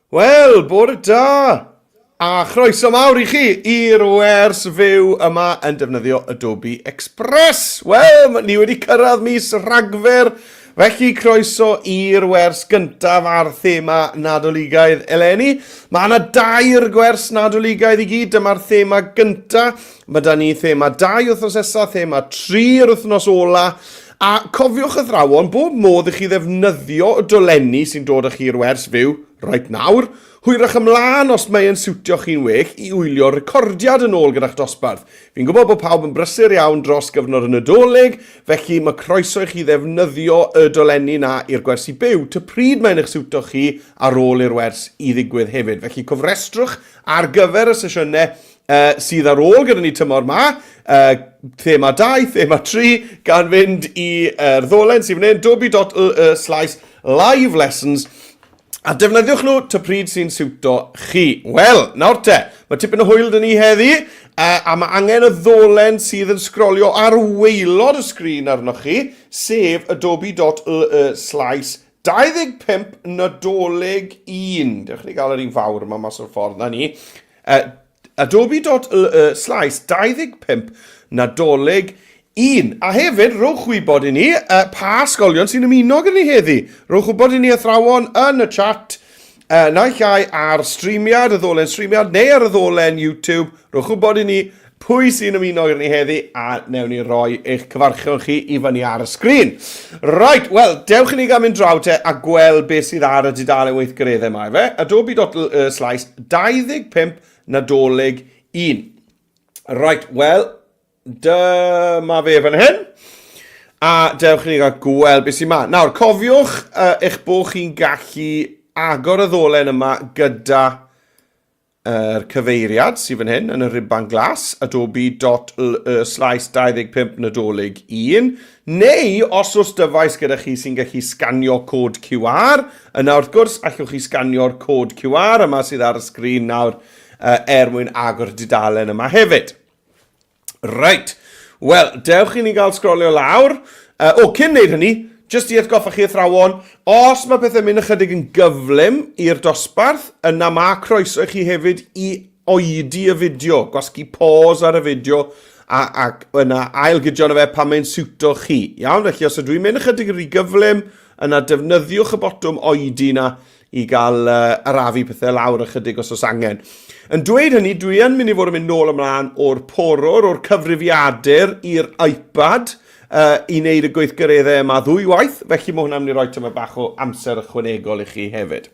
Wel, bore da! A chroeso mawr i chi i'r wers fyw yma yn defnyddio Adobe Express. Wel, ni wedi cyrraedd mis Rhagfyr, felly croeso i'r wers gyntaf ar thema Nadoligaidd eleni. Mae yna 2 gwers Nadoligaidd i gyd, dyma'r thema gyntaf. Mae da ni thema 2 wythnos nesaf, thema 3 wythnos ola. A cofiwch athrawon, bob modd i chi ddefnyddio y dolenni sy'n dod â chi'r wers fyw reit nawr. Hwyrach ymlaen os mae yn siwtio chi'n well i wylio recordiad yn ôl gyda'ch dosbarth. Fi'n gwybod bod pawb yn brysur iawn dros gyfnod y Nadolig, felly mae croeso i chi ddefnyddio y dolenni na i'r gwersi byw, ty pryd mae'n eich siwtio chi ar ôl i'r wers i ddigwydd hefyd. Felly cofrestrwch ar gyfer y sesiynau sydd ar ôl gyda ni tymor ma, thema 2, thema 3, gan fynd i'r ddolen sy'n fynd adobe.live lessons, a defnyddiwch nhw ty pryd sy'n siwto chi. Wel, nawr te, mae tipyn o hwyl dyn ni heddi, a mae angen y ddolen sydd yn sgrolio ar waelod y sgrin arnoch chi, sef adobe.live/25 Nadolig 1. Dewch chi gael yr un fawr yma mas o'r ffordd na ni. Adobe.live/25 Nadolig 1. A hefyd, rhowch wybod i ni pa ysgolion sy'n ymuno gyda ni heddi. Rhowch wybod i ni athrawon yn y chat, naill ai ar streamiad, y ddolen streamiad, neu ar y ddolen YouTube. Rhowch wybod i ni pwy sy'n ymuno gyda ni heddi, a newn ni roi eich cyfarchion chi i fyny ar y sgrin. Right, wel, dewch i ni gael mynd draw te a gweld beth sydd ar y dudalen weithgareddau yma, efe. Adobe.live/25 Nadolig 1. Right, wel, dyma fe fan hyn. A dewch i ni gael gweld beth sy'n ma. Nawr, cofiwch eich bod chi'n gallu agor y ddolen yma gyda cyfeiriad sy'n fan hyn yn y riban glas, adobe.live/25 Nadolig 1, neu os oes dyfais gyda chi sy'n gallu sganio cod QR, yna wrth gwrs allwch chi sganio'r cod QR yma sydd ar y sgrin nawr mwyn agor dudalen yma hefyd. Right, wel, dewch i ni gael sgrolio lawr. Cyn neud hynny, jyst i atgoffa chi athrawon, os mae pethau'n mynd ychydig yn gyflym i'r dosbarth, yna mae croeso i chi hefyd i oedi y fideo, gwasgu pause ar y fideo, ac yna ailgydio na fe pan mae'n siwto chi. Iawn, felly os ydw i'n mynd ychydig yn rhy gyflym, yna defnyddiwch y botwm oedi na i gael arafu pethau lawr ychydig os oes angen. Yn dweud hynny, dwi yn mynd i fod yn mynd nôl ymlaen o'r porwr, o'r cyfrifiadur i'r iPad i wneud y gweithgareddau yma 2 waith, felly mae hwnna'n mynd i roi tyma bach o amser ychwanegol i chi hefyd.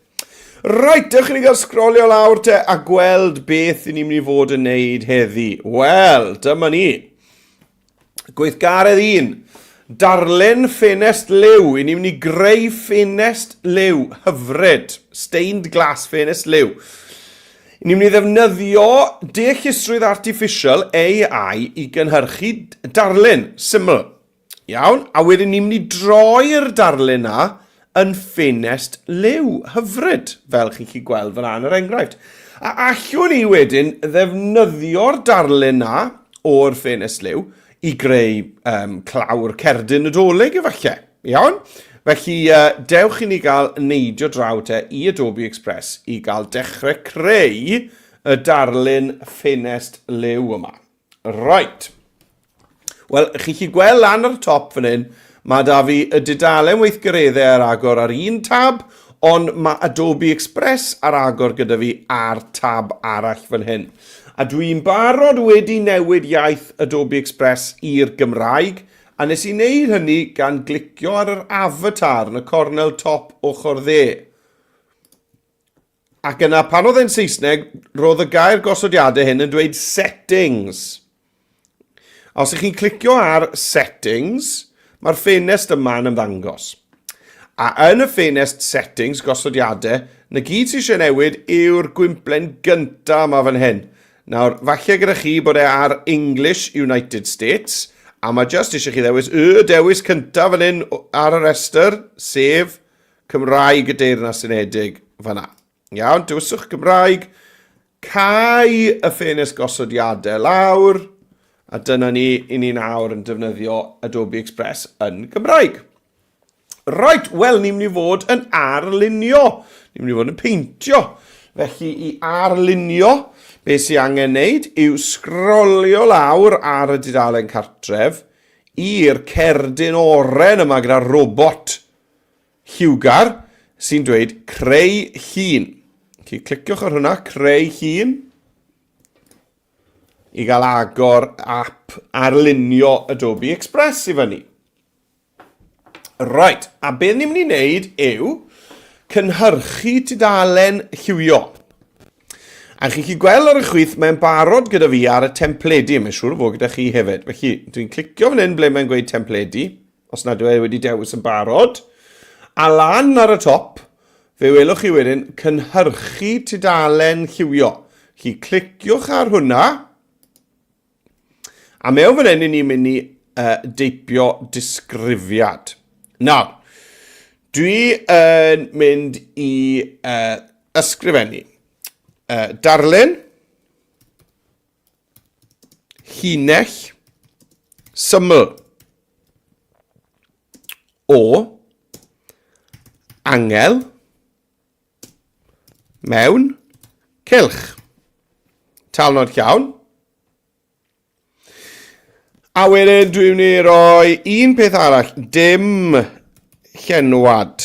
Right, dewch i ni gael sgrolio lawr te a gweld beth i ni'n mynd i fod yn wneud heddi. Wel, dyma ni. Gweithgaredd 1. Darlun ffenest liw. I ni'n mynd i greu ffenest liw hyfryd. Stained glass ffenest liw. Ni'n mynd i ddefnyddio deallusrwydd artificial AI i gynhyrchu darlun syml. Iawn, a wedyn ni'n mynd i droi'r darlun na yn ffenest liw hyfryd, fel chi'n chi gweld fan yn yr enghraifft. A allwn ni wedyn ddefnyddio'r darlun na o'r ffenest liw i greu clawr cerdyn Nadolig efallai. Iawn? Felly, dewch i ni gael neidio draw te i Adobe Express i gael dechrau creu y darlun ffenest liw yma. Right. Wel, chi chi gweld lan ar y top fan hyn, mae da fi y dudalen weithgareddau ar agor ar un tab, ond mae Adobe Express ar agor gyda fi ar tab arall fan hyn. A dwi'n barod wedi newid iaith Adobe Express i'r Gymraeg, a nes i wneud hynny gan glicio ar yr avatar yn y cornel top ochr dde. Ac yna, pan oedd e'n Saesneg, roedd y gair gosodiadau hyn yn dweud settings. Os ych chi'n clicio ar settings, mae'r ffenest yma yn ymddangos. A yn y ffenest settings, gosodiadau, na gyd sy'n eisiau newid yw'r gwymplen gyntaf yma fan hyn. Nawr, falle gyda chi bod e ar English United States, a mae jyst eisiau chi ddewis y dewis cyntaf fan hyn ar y restr, sef Cymraeg y Deyrnas Unedig fan'na. Iawn, dewyswch Cymraeg, cau y ffenest gosodiadau lawr, a dyna ni i ni nawr yn defnyddio Adobe Express yn Gymraeg. Right, wel, ni'n mynd i fod yn arlunio. Ni'n mynd i fod yn peintio. Felly i arlunio, beth sy'n angen wneud yw sgrolio lawr ar y dudalen cartref i'r cerdyn oren yma gyda robot lliwgar sy'n dweud creu llun. Felly cliciwch ar hwnna, creu llun, i gael agor app arlunio Adobe Express i fyny. Right, a beth ni'n mynd i wneud yw cynhyrchu tudalen lliwio. A chi'n chi gweld ar y chwith mae'n barod gyda fi ar y templedi, mae'n siŵr o fod gyda chi hefyd. Felly, dwi'n clicio fan hyn ble mae'n gweud templedi, os nad yw e wedi dewis yn barod. A lan ar y top, fe welwch chi wedyn cynhyrchu tudalen lliwio. Felly, cliciwch ar hwnna. A mewn fan hyn ni'n mynd i deipio disgrifiad. Nawr, dwi yn mynd i ysgrifennu darlun, llinell, syml o angel mewn cylch. Talnod llawn. A wedyn dwi'n mynd i roi un peth arall, dim llenwad.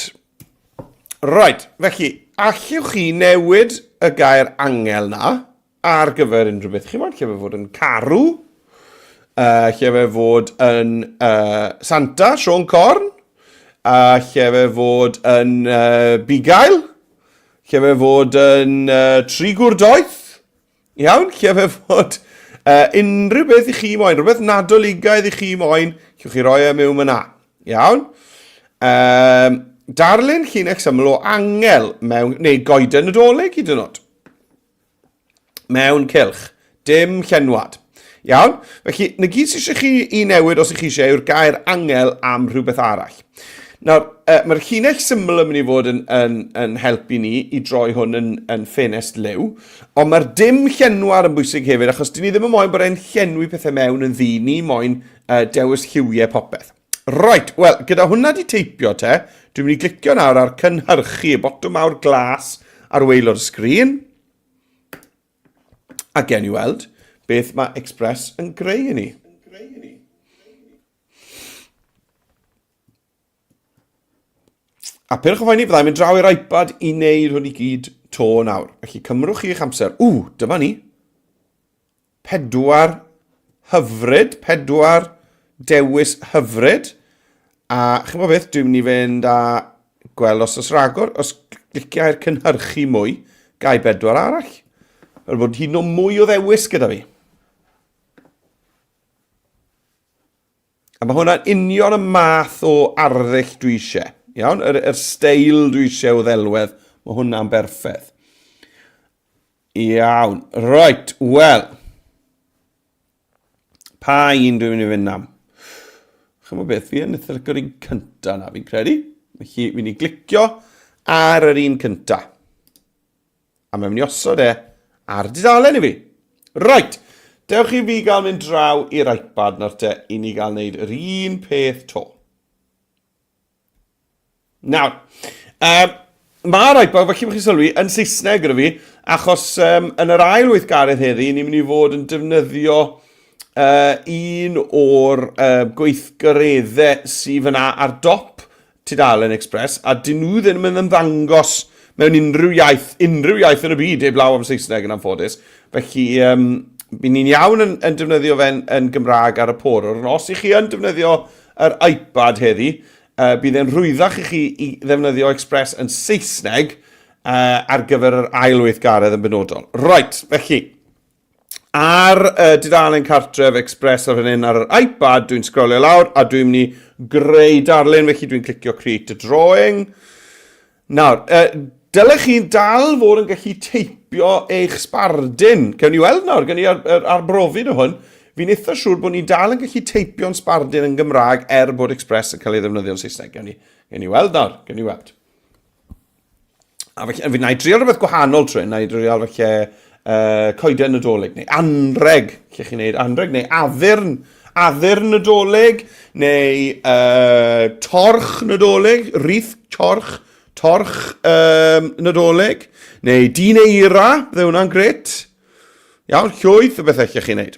Right, felly, allwch chi newid y gair angel na ar gyfer unrhyw beth chi moyn. Lle fe fod yn carw, lle fe fod yn Santa, Sion Corn, lle fe fod yn bugail, lle fe fod yn trigwr doeth, iawn, lle fe fod unrhyw beth i chi moyn, rhywbeth nadoligaidd i chi moyn, llwch chi roi e mewn yna, iawn. Darlun llinell syml o angel, neu goeden Nadolig i dynod. Mewn cylch, dim llenwad. Iawn, felly, na gyd sy'n chi i newid os ych chi eisiau yw'r gair angel am rhywbeth arall. Nawr, mae'r llinell syml yn mynd i fod yn helpu ni i droi hwn yn ffenest liw, ond mae'r dim llenwad yn bwysig hefyd, achos dyn ni ddim yn moyn bod e'n llenwi pethau mewn yn ddi, ni moyn dewis lliwiau popeth. Right, wel, gyda hwnna di teipio te, dwi'n mynd i glicio nawr ar cynhyrchu, botwm awr glas ar waelod y sgrin, a gen i weld beth mae Express yn greu i ni. A pyrch o ffaen i, fyddai'n mynd draw i'r iPad i wneud hwn i gyd to nawr. Felly cymrwch chi eich amser. Dyma ni. 4 hyfryd, 4 dewis hyfryd. A chi'n beth, dwi'n mynd i fynd a gweld os ragor, os clicio i'r cynhyrchu mwy, gai 4 arall. Fel bod hyn o mwy o ddewis gyda fi. A mae hwnna'n union y math o arddull dwi eisiau. Iawn, yr steil dwi eisiau o ddelwedd, mae hwnna'n berffedd. Iawn, right, wel. Pa un dwi'n mynd i fynd am? Chymod beth, fi yn eitha gyda'r un cynta na, fi'n credu. Felly, fi'n mynd i glicio ar yr un cynta. A mae'n mynd i osod ar dudalen i fi. Right, dewch chi fi gael mynd draw i'r iPad nawr te, i ni gael wneud yr un peth to. Nawr, mae'r iPad, felly bych chi sylwi, yn Saesneg gyda fi, achos yn yr ail weithgaredd heddi, ni'n mynd i fod yn defnyddio un o'r gweithgareddau sydd fyna ar dop tudalen Express, a dyn nhw ddim yn ymddangos mewn unrhyw iaith yn y byd, heblaw am Saesneg yn anffodus. Felly, bydd ni'n iawn yn defnyddio fe'n yn Gymraeg ar y porwr, ond os ych chi yn defnyddio yr iPad heddi, bydd e'n rhwyddach i chi i ddefnyddio Express yn Saesneg ar gyfer yr ailweithgaredd yn benodol. Right, felly, ar dudalen cartref Express ar hyn ar yr iPad, dwi'n sgrolio lawr a dwi'n mynd i greu darlun, felly dwi'n clicio Create a Drawing. Nawr, dylech chi dal fod yn gallu teipio eich sbardun. Cewn ni weld nawr, gen i arbrofi o hwn. Fi'n eitha siŵr bod ni dal yn gallu teipio'n sbardun yn Gymraeg bod Express yn cael ei ddefnyddio yn Saesneg. Gen ni weld nawr, gen ni weld. A fi'n na i drial rhywbeth gwahanol trwy, na i drial falle coeden Nadolig, neu anreg, lle chi'n neud anreg, neu addurn Nadolig, neu torch Nadolig, rith torch torch Nadolig, neu dyn eira, bydde hwnna'n gret. Iawn, llwyth o beth eich chi'n neud.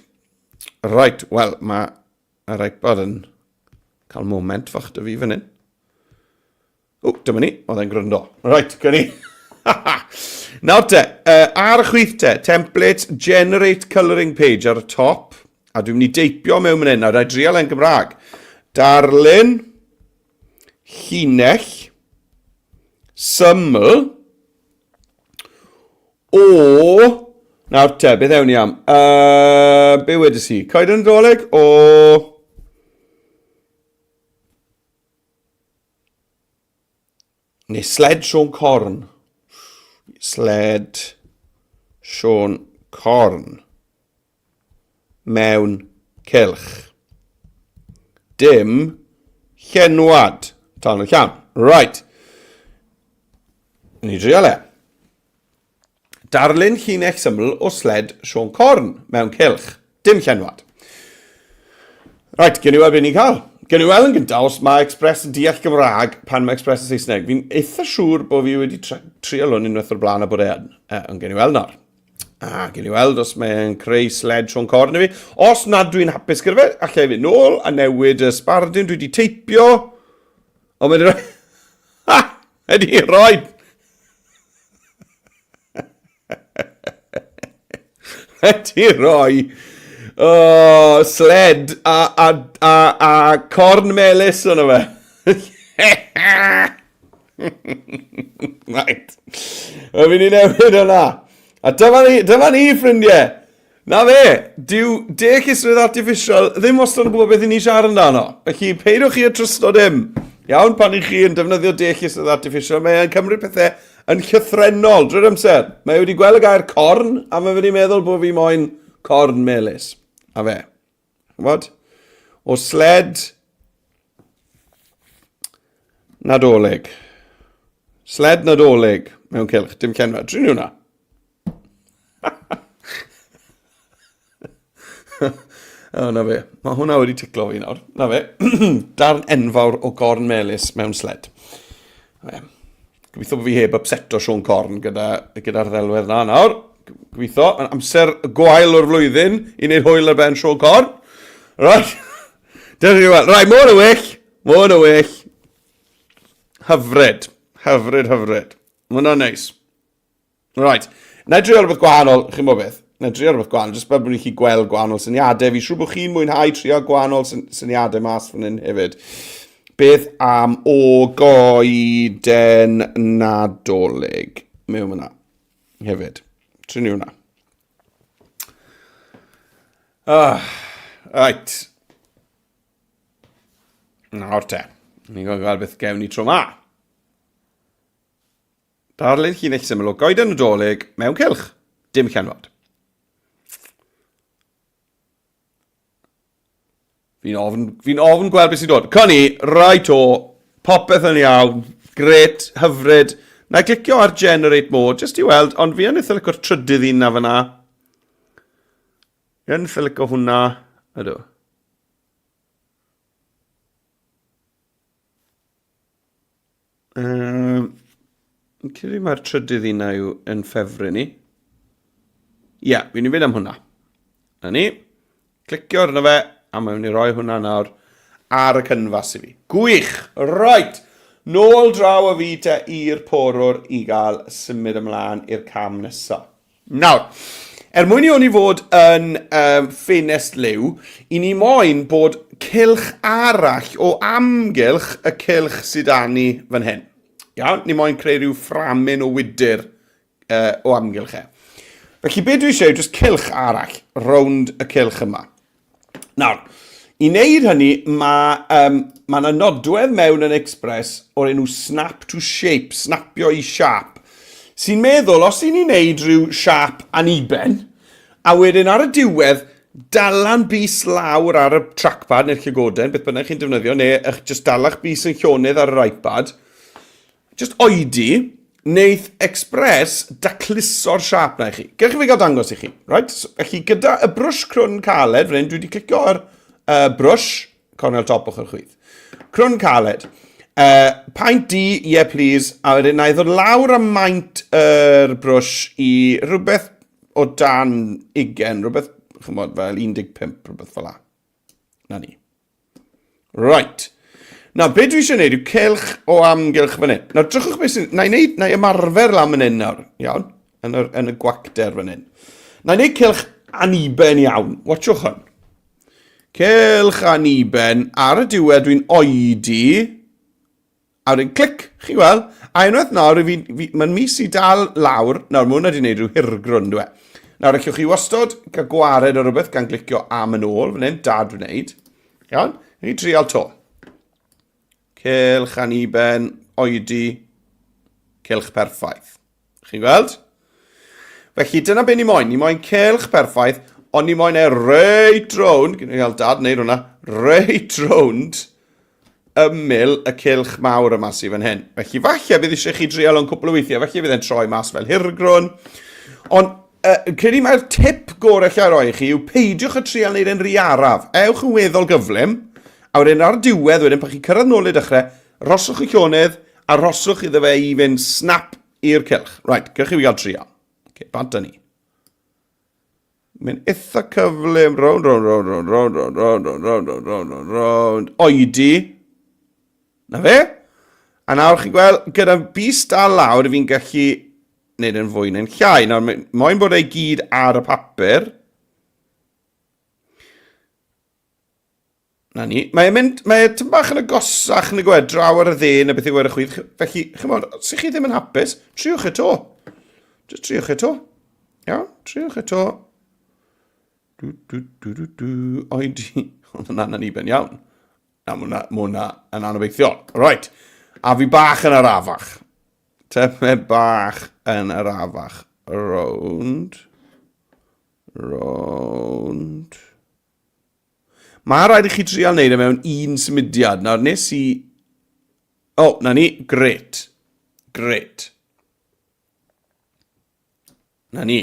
Right, wel, mae yr iPad yn cael moment fach dy fi fan hyn. O, dyma ni, oedd e'n gryndo. Right, gyn ni. Nawr te, ar y chwith te, template generate colouring page ar y top. A dwi'n mynd i deipio mewn fan hyn, a rhaid drial yn Gymraeg. Darlun, llinell, syml, o... Nawr te, beth ewn ni am? Be wedys i? Coed yn Nadolig o... Neu sled Sion Corn. Sled Sion Corn. Mewn cylch. Dim llenwad. Tan o llawn. Right. Ni drial e. Darlun llinell syml o sled Sion Corn mewn cylch. Dim llenwad. Right, gen i weld beth ni'n cael. Gen i weld yn gyntaf os mae Express yn deall Gymraeg pan mae Express yn Saesneg. Fi'n eitha siŵr bod fi wedi trial hwn unwaith o'r blaen a bod e'n. Ond gen i weld nawr. Gen i weld os mae'n creu sled Sion Corn i fi. Os nad dwi'n hapus gyda fe, allai fi nôl a newid y sbardun dwi wedi teipio. Ond mae'n rhoi... Ha! Ydy rhoi... Ydy rhoi... sled a corn melys o'n fe. Right. O fi'n ei newid hwnna. A dyma ni, ffrindiau. Na fe, dyw deallusrwydd artificial ddim wastad yn gwybod beth i ni siarad amdano. Felly, peidwch chi y trysto dim. Iawn, pan i chi yn defnyddio deallusrwydd artificial, mae e'n cymryd pethau yn llythrenol drwy'r amser. Mae wedi gweld y gair corn, a mae wedi meddwl bod fi moyn corn melys. A fe. Chymod? O sled Nadolig. Sled Nadolig mewn cylch, dim llenwad. Drwy ni hwnna. Na fe. Mae hwnna wedi ticlo fi nawr. Na fe. Darn enfawr o gorn melys mewn sled. Gobeithio bod fi heb upseto Sion Corn gyda'r ddelwedd na nawr. Gobeithio. Yn amser gwael o'r flwyddyn i wneud hwyl ar ben Sion Corn. Right. Dyna ni weld. Right, mor y wyll. Mor y wyll. Hyfryd. Hyfryd. Mae hwnna'n neis. Right. Na i drio rhywbeth gwahanol, chi'n bod beth? Na i drio rhywbeth gwahanol, jyst bod ni'n chi gweld gwahanol syniadau. Fi siŵr bod chi'n mwynhau trio gwahanol syniadau mas fan hyn hefyd. Beth am o goeden Nadolig? Mewn hwnna. Hefyd. Trin ni hwnna. Right. Nawr te. Ni'n gweld beth gewn ni tro ma. Darlun llinell syml o goeden Nadolig mewn cylch. Dim llenwad. Fi'n ofn gweld beth sy'n dod. Coni, right o, popeth yn iawn, gret, hyfryd. Na i glicio ar generate mode, jyst i weld, ond fi yn eitha lico'r trydydd un na fyna. Fi yn eitha licio hwnna. Ydw. Cyrru mae'r trydydd un na yw yn ffefryn ni. Ie, fi'n i fynd am hwnna. Na ni. Clicio arno fe, a mae'n i roi hwnna nawr ar y cynfas i fi. Gwych! Right! Nôl draw o fi te i'r porwr i gael symud ymlaen i'r cam nesaf. Nawr, mwyn i hwn i fod yn ffenest liw, i ni moyn bod cylch arall o amgylch y cylch sydd â ni fan hyn. Iawn, ni moyn creu rhyw fframyn o wydyr o amgylch e. Felly beth dwi eisiau yw jyst cylch arall rownd y cylch yma. Nawr, i wneud hynny, mae nodwedd mewn yn Express o'r enw snap to shape, snapio i siap, sy'n meddwl os i ni wneud rhyw siap aniben, a wedyn ar y diwedd, dalan bus lawr ar y trackpad neu'r llygoden, beth bynnag chi'n defnyddio, neu just dalach bus yn llonydd ar yr iPad, just oedi, wneith Express dacluso'r siap na i chi. Gewch chi fi gael dangos i chi, right? Felly gyda y brwsh crwn caled, fan hyn, dwi wedi clicio ar brwsh, cornel top o'ch chwyth. Crwn caled. Paint D, yeah please. A wedyn na i ddod lawr am maint yr brwsh i rhywbeth o dan 20, rhywbeth, chymod, fel 15, rhywbeth fel la. Na ni. Right. Nawr, be dwi eisiau gwneud yw cylch o amgylch fan hyn. Nawr, drychwch beth sy'n... Na i ymarfer lan fan hyn nawr, iawn, yn y gwacter fan hyn. Na i wneud cylch aniben iawn. Watchwch hwn. Cylch aniben, ar y diwedd dwi'n oedi, a wedyn clic, chi weld, a unwaith nawr, mae'n mis i dal lawr, nawr, mae hwnna wedi gwneud rhyw hirgrwn, dwi. Nawr, allwch chi wastod cael gwared o rhywbeth gan glicio am yn ôl, fan hyn, dad wneud. Iawn, ni trial to. Cylch aniben, oedi, cylch perffaith. Chi'n gweld? Felly, dyna be ni moyn. Ni moyn cylch perffaith, ond ni moyn reit rownd, gyda gael dad wneud hwnna, reit rownd, ymyl y cylch mawr yma sydd fan hyn. Felly, falle bydd eisiau chi drial o'n cwpl o weithiau, falle bydd e'n troi mas fel hirgrwn. Ond, credu mae'r tip gorau lle roi chi yw peidiwch y trial wneud yn rhy araf. Ewch yn weddol gyflym, a wedyn ar diwedd, wedyn pan chi cyrraedd nôl i dechrau, roswch y llonydd, a roswch iddo fe i fynd snap i'r cylch. Right, gyrch chi fi gael trial. Okay, bant ni. Mynd eitha cyflym, round. Oedi. Na fe? A nawr chi'n gweld, gyda bus dal lawr, fi'n gallu wneud yn fwy neu'n llai. Nawr, moyn bod ei gyd ar y papur. Na ni. Mae tym bach yn agosach yn y gwed, draw ar y dde na beth yw ar y chwydd. Felly, chymod, os ych chi ddim yn hapus, triwch eto. Just triwch eto. Iawn, triwch eto. Oedi. Ond yna ni ben iawn. Na, mae hwnna yn anobeithiol. Right. A fi bach yn arafach. Tyme bach yn arafach. Round. Mae rhaid i chi trial wneud e mewn un symudiad. Nawr, nes i... O, na ni. Gret. Na ni.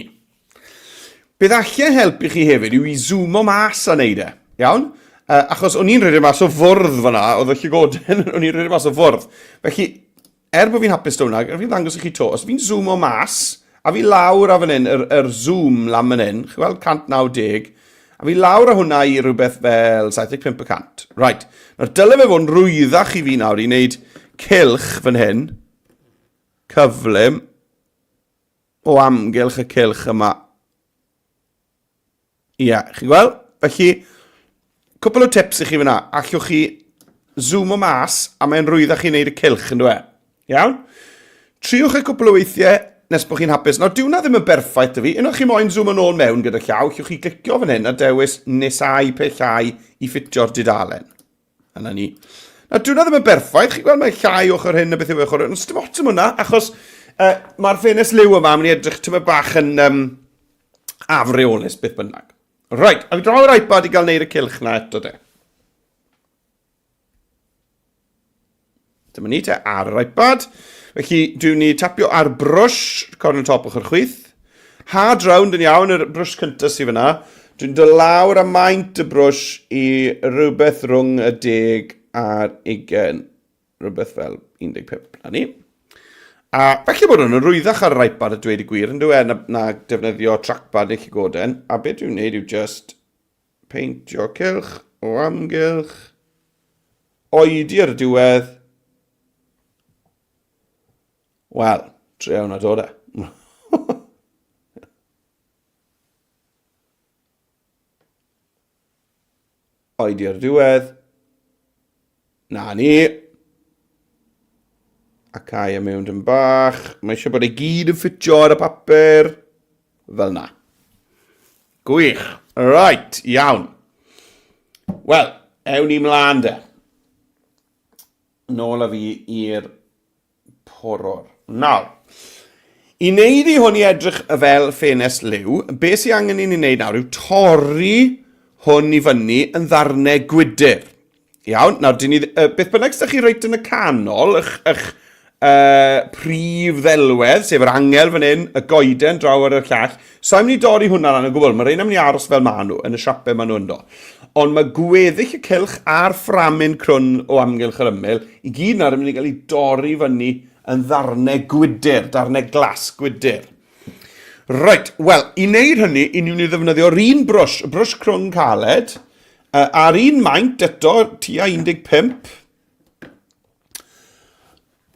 Bydd allan helpu chi hefyd yw i zoomo mas a wneud e. Iawn? Achos o'n i'n rhedeg mas o fwrdd fanna, oedd y llygoden, o'n i'n rhedeg mas o fwrdd. Felly, bod fi'n hapus dawna, fi'n ddangos i chi to, os fi'n zoomo mas, a fi lawr a fan hyn, yr zoom lan fan hyn, chi weld 190, a fi lawr a hwnna i rhywbeth fel 75%. Right. Nawr, dyle fe fod yn rwyddach i fi nawr i wneud cylch fan hyn, cyflym, o amgylch y cylch yma. Ie, chi'n gweld? Felly, cwpl o tips i chi fyna. Allwch chi zoom o mas a mae'n rwyddach i wneud y cylch yn dweud. Iawn? Triwch e cwpl o weithiau nes bod chi'n hapus. Nawr, diwna ddim yn berffaith y fi. Unwch chi moyn zoom yn ôl mewn gyda llaw, allwch chi glicio fan hyn a dewis nesau pe llai i ffitio'r dudalen. Yna ni. Nawr, diwna ddim yn berffaith. Chi'n gweld mae llai ochr hyn a beth yw ochr hyn. Ond dim ots am hwnna, achos mae'r ffenest liw yma yn mynd i edrych tyma bach yn afreolus beth bynnag. Right, a fi draw yr iPad i gael wneud y cylch na eto de. Dyma ni te ar yr iPad. Felly, dwi'n ni tapio ar brwsh, record yn top o'ch chwyth. Hard round yn iawn, yr brwsh cyntaf sydd fyna. Dwi'n dod lawr a maint y brwsh i rhywbeth rhwng y 10 a'r 20. Rhywbeth fel 15, na ni. A felly bod hwn yn rwyddach ar yr iPad a dweud y gwir, yn dweud na defnyddio trackpad eich goden, a beth dwi'n gwneud yw just peintio cylch o amgylch, oedi ar y diwedd. Wel, trew na dod e. Oedi ar y diwedd. Na ni. A cael y mewn yn bach. Mae eisiau bod ei gyd yn ffitio ar y papur. Fel na. Gwych. Right, iawn. Wel, ewn i mlaen de. Nôl a fi i'r poror. Nawr, i wneud i hwn i edrych fel ffenest liw, beth sy'n angen i ni wneud nawr yw torri hwn i fyny yn ddarnau gwydr. Iawn, nawr, beth bynnag sy'ch chi reit yn y canol, eich prif ddelwedd, sef yr angel fan hyn, y goeden draw ar y llall. So, I'm mynd i dorri hwnna lan y gwbl. Mae rhain am ni aros fel maen nhw, yn y siapau maen nhw yndo. ond mae gweddill y cylch a'r fframyn crwn o amgylch yr ymyl i gyd na'r mynd i gael ei dorri fyny yn ddarnau gwydr, darnau glas gwydr. Right, wel, i wneud hynny, i ni'n ddefnyddio'r un brwsh, y brwsh crwn caled, a'r un maint eto, tua 15.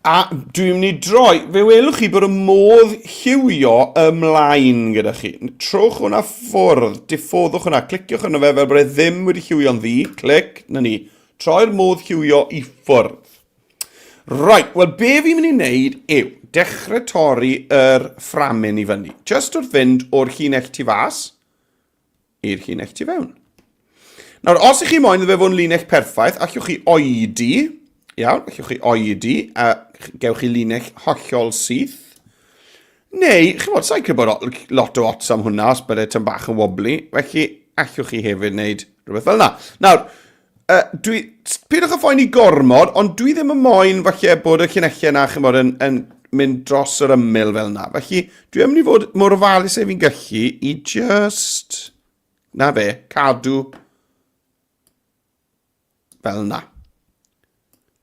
A dwi'n mynd i droi, fe welwch chi bod y modd lliwio ymlaen gyda chi. Trowch hwnna ffwrdd, diffoddwch hwnna, cliciwch hwnna fe fel bod e ddim wedi lliwio'n ddi, clic, na ni. Troi'r modd lliwio i ffwrdd. Right, wel be fi'n mynd i wneud yw dechrau torri yr fframyn i fyny. Just wrth fynd o'r llinell tu fas i'r llinell tu fewn. Nawr, os ych chi moyn fe fod yn linell perffaith, allwch chi oedi, iawn, allwch chi oedi, a gewch chi linell hollol syth. Neu, chi'n bod, sa'n gwybod lot o ots am hwnna, os byddai tym bach yn wobbly, felly allwch chi hefyd wneud rhywbeth fel yna. Nawr, pidwch y ffoen i gormod, ond dwi ddim yn moyn falle bod y llunellau yna, chi'n bod, yn mynd dros yr ymyl fel yna. Felly, dwi yn mynd i fod mor ofalus fi'n gallu i just, na fe, cadw fel yna.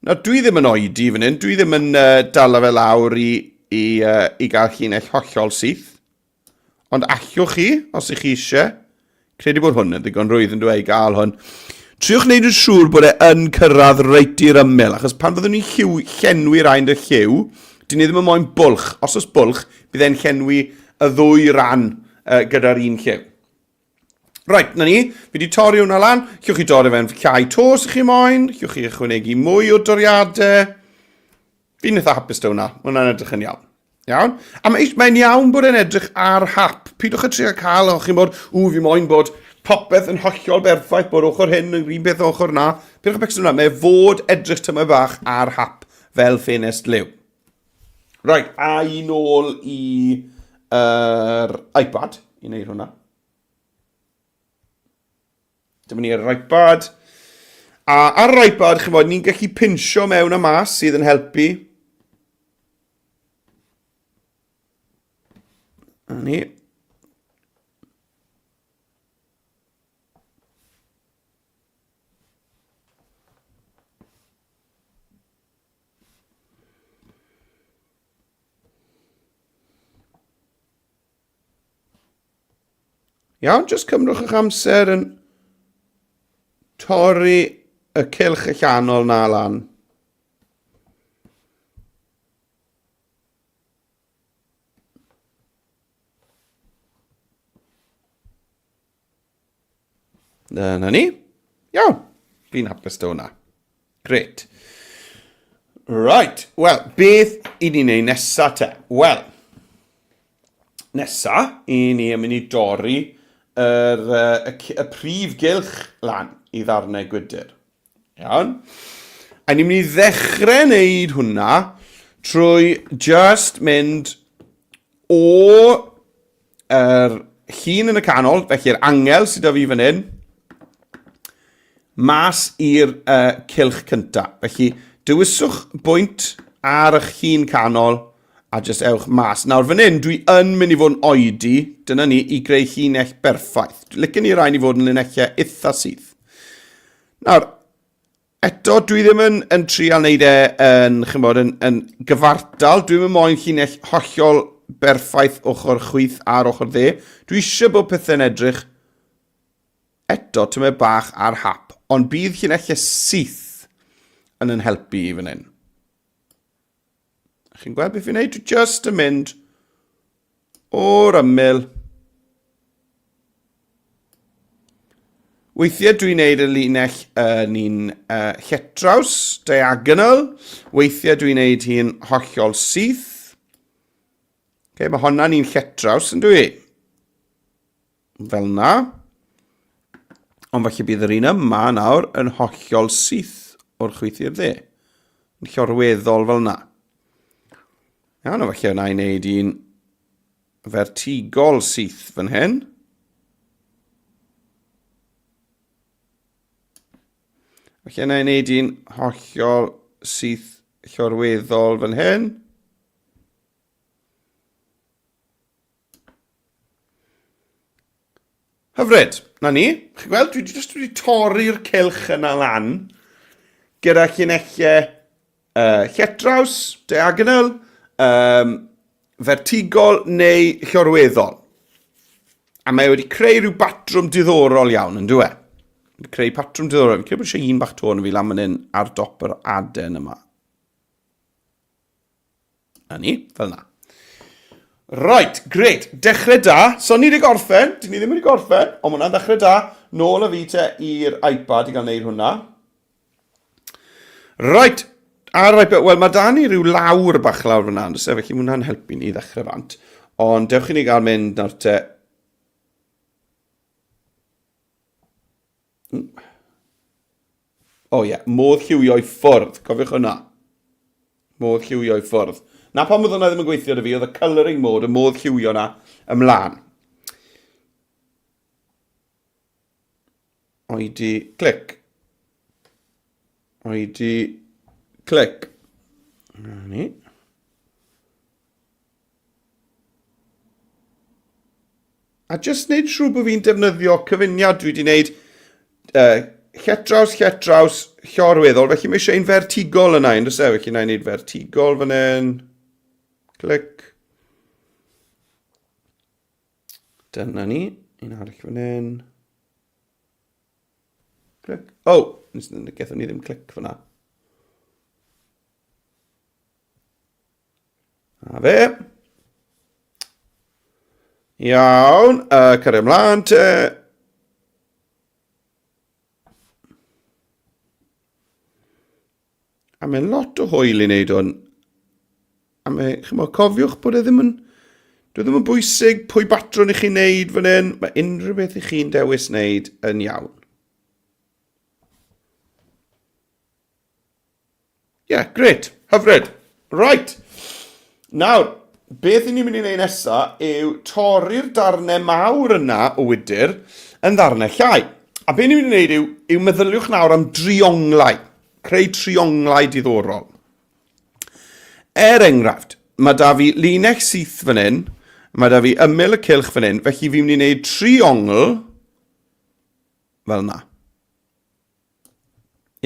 Nawr, dwi ddim yn oedi fan hyn, dwi ddim yn dala fe lawr i gael llinell hollol syth. Ond allwch chi, os ych chi eisiau, credu bod hwn yn ddigon rwydd yn dweud gael hwn. Triwch wneud yn siŵr bod e yn cyrraedd reit i'r ymyl, achos pan fyddwn ni'n llenwi'r ein y lliw, dyn ni ddim yn moyn bwlch. Os oes bwlch, bydd e'n llenwi y ddwy ran gyda'r un lliw. Right, na ni, fi wedi torri hwnna lan, llwch chi dorri fe'n llai tos ych chi moyn, llwch chi ychwanegu mwy o doriadau. Fi'n eitha hapus da hwnna, hwnna'n edrych yn iawn. Iawn? A mae'n iawn bod e'n edrych ar hap. Pidwch y trio cael, o'ch chi'n bod, fi moyn bod popeth yn hollol berffaith, bod ochr hyn yn un beth ochr na. Pidwch y becso hwnna, mae fod edrych tyma bach ar hap fel ffenest liw. Right, a i nôl i'r iPad, i wneud hwnna. Dyma ni'r iPad. A ar yr iPad, chi'n bod, ni'n gallu pinsio mewn a mas sydd yn helpu. A ni. Iawn, jyst cymrwch eich amser yn torri y cylch allanol na lan. Dyna ni. Iawn, fi'n hapus da hwnna. Gret. Right, wel, beth i ni'n neud nesa te? Wel, nesa, i ni yn mynd i dorri y prif gylch lan i ddarnau gwydr. Iawn? A ni'n mynd i ddechrau wneud hwnna trwy just mynd o llun yn y canol, felly'r angel sydd â fi fan hyn, mas i'r cylch cyntaf. Felly, dywyswch bwynt ar eich llun canol a just ewch mas. Nawr, fan hyn, dwi yn mynd i fod yn oedi, dyna ni, i greu llinell berffaith. Licen ni rhaid i fod yn linellau eitha syth. Nawr, eto, dwi ddim yn trial wneud yn gyfartal. Dwi ddim yn moyn llinell hollol berffaith ochr chwith a'r ochr dde. Dwi eisiau bod pethau'n edrych eto, tyma bach ar hap. Ond bydd llinellau syth yn helpu i fan hyn. Chi'n gweld beth fi'n neud? Dwi just yn mynd o'r ymyl. Weithiau dwi'n neud y linell yn un lletraws, diagonal. Weithiau dwi'n neud hi'n hollol syth. Okay, mae hwnna'n un lletraws yn dwi. Fel na. Ond falle bydd yr un yma nawr yn hollol syth o'r chwith i'r dde. Yn llorweddol fel na. Iawn, o falle yna i wneud un vertigol syth fan hyn. Falle yna i wneud un hollol syth llorweddol fan hyn. Hyfryd, na ni. Chi'n gweld, dwi wedi torri'r cylch yna lan gyda llinellau lletraws, diagonal, vertigol neu llorweddol. A mae wedi creu rhyw batrwm diddorol iawn, yn dwi? Wedi creu patrwm diddorol. Fi'n credu bod eisiau un bach tôn fi lan fan hyn ar dop yr aden yma. Na ni, fel na. Right, great. Dechrau da. So ni wedi gorffen. Dyn ni ddim wedi gorffen. Ond hwnna'n dechrau da. Nôl y fi te i'r iPad i gael neud hwnna. Right. Ar iPad. Wel, mae da ni rhyw lawr bach lawr fyna. Felly hwnna'n helpu ni ddechrau fant. Ond dewch i ni gael mynd nawr te. O ie, modd lliwio i ffwrdd. Cofiwch hwnna. Modd lliwio i ffwrdd. Na pan oedd hwnna ddim yn gweithio dy fi, oedd y colouring mode, y modd lliwio na ymlaen. Oedi clic. Oedi clic. Na ni. A jyst wneud siŵr bod fi'n defnyddio cyfuniad dwi wedi wneud lletraws, llorweddol. Felly mae eisiau un vertigol yna, yn dweud felly na i wneud vertigol fan hyn. Clic. Dyna ni. Un arall fan hyn. Clic. O! Gethon ni ddim clic fan'na. A fe. Iawn. Cario ymlaen te. A mae'n lot o hwyl i wneud hwn. A mae, cofiwch bod e ddim yn bwysig pwy batrwn i chi'n neud fan hyn. Mae unrhyw beth i chi'n dewis wneud yn iawn. Great. Hyfryd. Right. Nawr, beth i ni'n mynd i wneud nesaf yw torri'r darnau mawr yna o wydyr yn ddarnau llai. A beth ni'n mynd i wneud yw meddyliwch nawr am drionglau. Creu trionglau diddorol. Enghraifft, mae da fi linell syth fan hyn, mae da fi ymyl y cylch fan hyn, felly fi'n mynd i wneud triongl fel yna.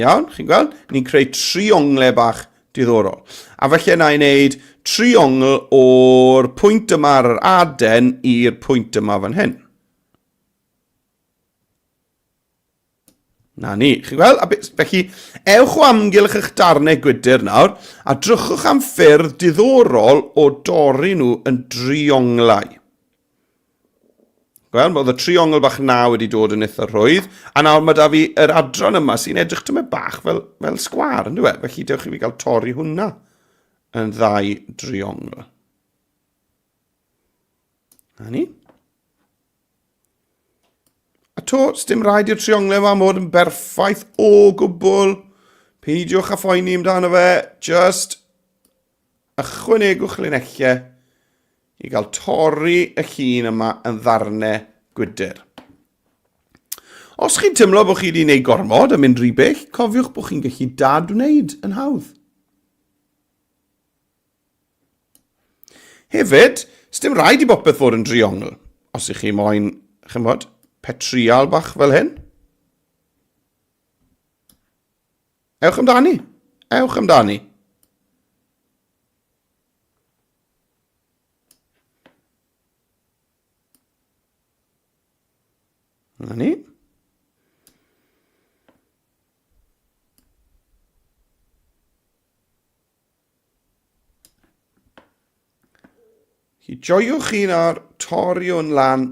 Iawn, chi'n gweld? Ni'n creu trionglau bach diddorol. A felly yna i wneud triongl o'r pwynt yma ar yr aden i'r pwynt yma fan hyn. Na ni, chi'n gweld? Felly, ewch o amgylch eich darnau gwydr nawr, a drychwch am ffyrdd diddorol o dorri nhw yn drionglau. Wel, oedd y triongl bach na wedi dod yn eitha rhwydd, a nawr mae da fi yr adran yma sy'n edrych tyma bach fel sgwar, yn dweud? Felly, dewch i fi gael torri hwnna yn ddau driongl. Na ni. A to, sdim rhaid i'r trionglau yma mod yn berffaith o gwbl. Peidiwch a phoeni amdano fe. Just ychwanegwch linellau i gael torri y llun yma yn ddarnau gwydr. Os chi'n teimlo bod chi wedi gwneud gormod a mynd rhy bell, cofiwch bod chi'n gallu dad wneud yn hawdd. Hefyd, sdim rhaid i bopeth fod yn driongl. Os ych chi moyn, chymod, petrial bach fel hyn. Ewch amdani. Ewch amdani. Na ni. Joiwch un ar torri o'n lan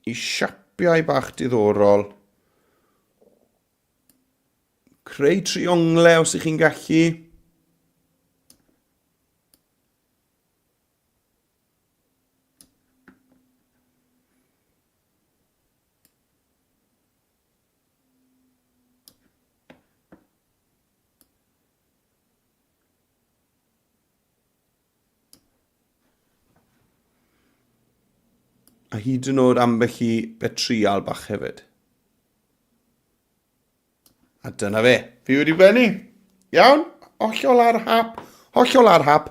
i siapiau bach diddorol. Creu trionglau os ych chi'n gallu. A hyd yn oed ambell i betrial bach hefyd. A dyna fe. Fi wedi benni. Iawn? Hollol ar hap. Hollol ar hap.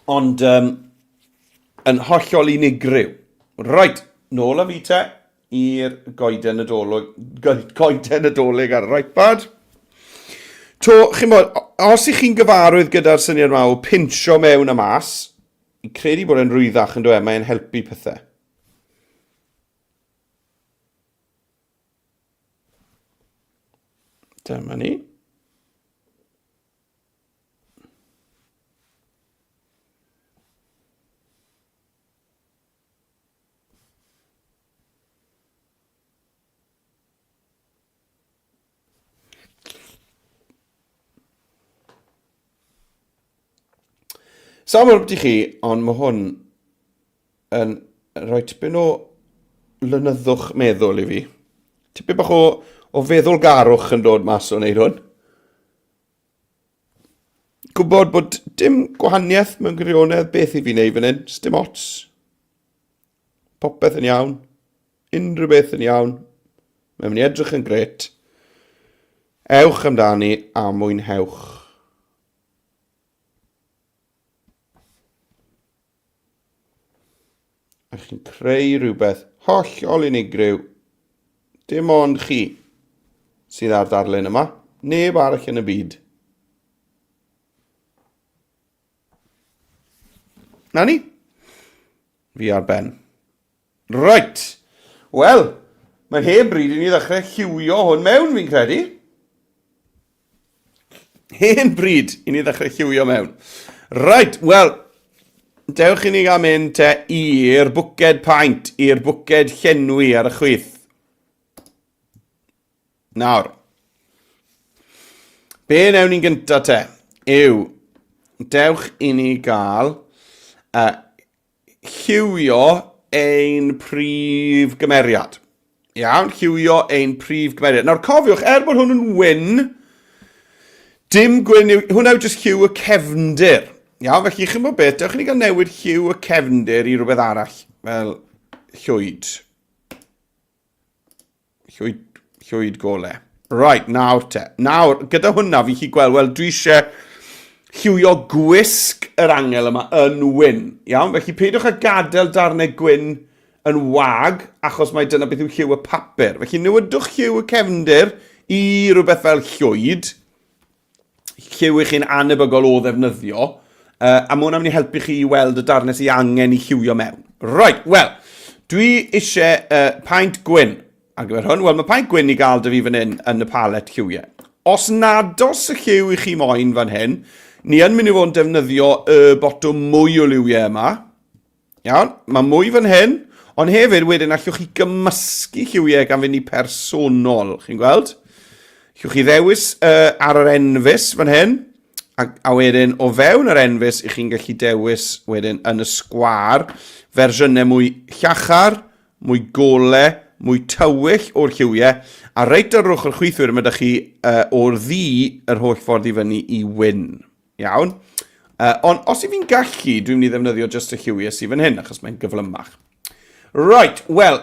Ond yn hollol unigryw. Right. Nôl a fi te. i'r goeden nadolig ar yr iPad. To, chi'n bod, os ych chi'n gyfarwydd gyda'r syniad yma o pinsio mewn a mas, i credu bod e'n rwyddach yn dweud, mae'n helpu pethau. Dyma ni. Sa'n mwyn i chi, ond mae hwn yn rhoi tipyn o lynyddwch meddwl i fi. Tipyn bach o feddwl garwch yn dod mas o wneud hwn. Gwybod bod dim gwahaniaeth mewn gwirionedd beth i fi wneud fan hyn, dim ots. Popeth yn iawn, unrhyw beth yn iawn, mae'n mynd i edrych yn gret. Ewch amdani a mwynhewch. A chi'n creu rhywbeth hollol unigryw. Dim ond chi sydd ar darlun yma, neb arall yn y byd. Na ni? Fi ar ben. Right. Wel, mae'n heb bryd i ni ddechrau lliwio hwn mewn, fi'n credu. Hen bryd i ni ddechrau lliwio mewn. Right, wel, dewch i ni gael mynd i'r bwced paint, i'r bwced llenwi ar y chwith. Nawr, be newn ni'n gyntaf yw, dewch i ni gael lliwio ein prif gymeriad. Iawn, lliwio ein prif gymeriad. Nawr cofiwch, bod hwn yn wyn, dim gwyn, hwnna yw jyst lliw y cefndir. Iawn, felly chi'n bod beth, dewch i ni gael newid lliw y cefndir i rhywbeth arall, fel llwyd. Llwyd golau. Right, nawr, gyda hwnna fi chi gweld, wel, dwi eisiau lliwio gwisg yr angel yma yn wyn. Iawn, felly peidwch â gadael darnau gwyn yn wag, achos mae dyna beth yw lliw y papur. Felly newidwch lliw y cefndir i rhywbeth fel llwyd. Lliw i chi'n anebygol o ddefnyddio. A mae hwnna'n mynd i helpu chi i weld y darnau sy'n angen i lliwio mewn. Right, wel, dwi eisiau paint gwyn. A gyfer hwn, wel, mae paint gwyn i gael dy fi fan hyn yn y palet lliwiau. Os nad os y lliw i chi moyn fan hyn, ni yn mynd i fod yn defnyddio y botwm mwy o liwiau yma. Iawn, mae mwy fan hyn, ond hefyd wedyn allwch chi gymysgu lliwiau gan fynd i personol, chi'n gweld? Allwch chi ddewis ar yr enfys fan hyn, a wedyn o fewn yr enfys i chi'n gallu dewis wedyn yn y sgwar, fersiynau mwy llachar, mwy golau, mwy tywyll o'r lliwiau, a reit ar ochr chwithwyr yma ydych chi o'r ddi yr holl ffordd i fyny i wyn. Iawn? Ond os i fi'n gallu, dwi'n mynd i ddefnyddio just y lliwiau sydd fan hyn, achos mae'n gyflymach. Right, wel,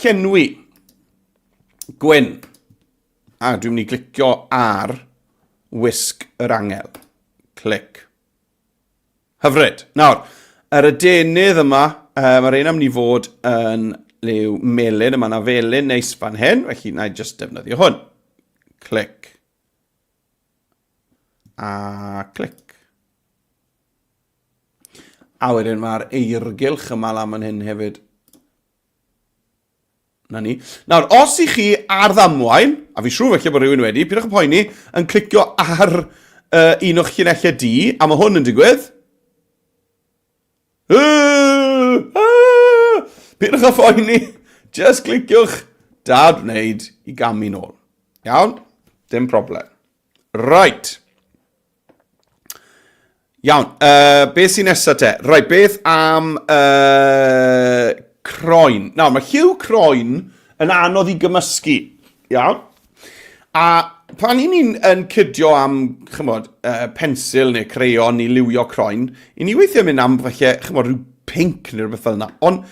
llenwi. Gwyn. A dwi'n mynd i glicio ar wisg yr angel. Clic. Hyfryd. Nawr, yr adenydd yma, mae'r un am ni fod yn liw melyn, yma na felyn neis fan hyn, felly na i just defnyddio hwn. Clic. A clic. A wedyn mae'r eirgylch yma lan fan hyn hefyd. Na ni. Nawr, os i chi ar ddamwain, a fi siŵr felly bod rhywun wedi, pidwch yn poeni, yn clicio ar un o'ch llinellau D, a mae hwn yn digwydd. Pidwch yn poeni, just cliciwch dad wneud i gamu nôl. Iawn? Dim problem. Right. Iawn, beth sy'n nesaf te? Right, beth am croen. Nawr, mae lliw croen yn anodd i gymysgu. Iawn? A pan ni'n cydio am, chymod, pensil neu creion i liwio croen, i ni weithio mynd am, falle, chymod, rhyw pink neu rhywbeth fel yna. Ond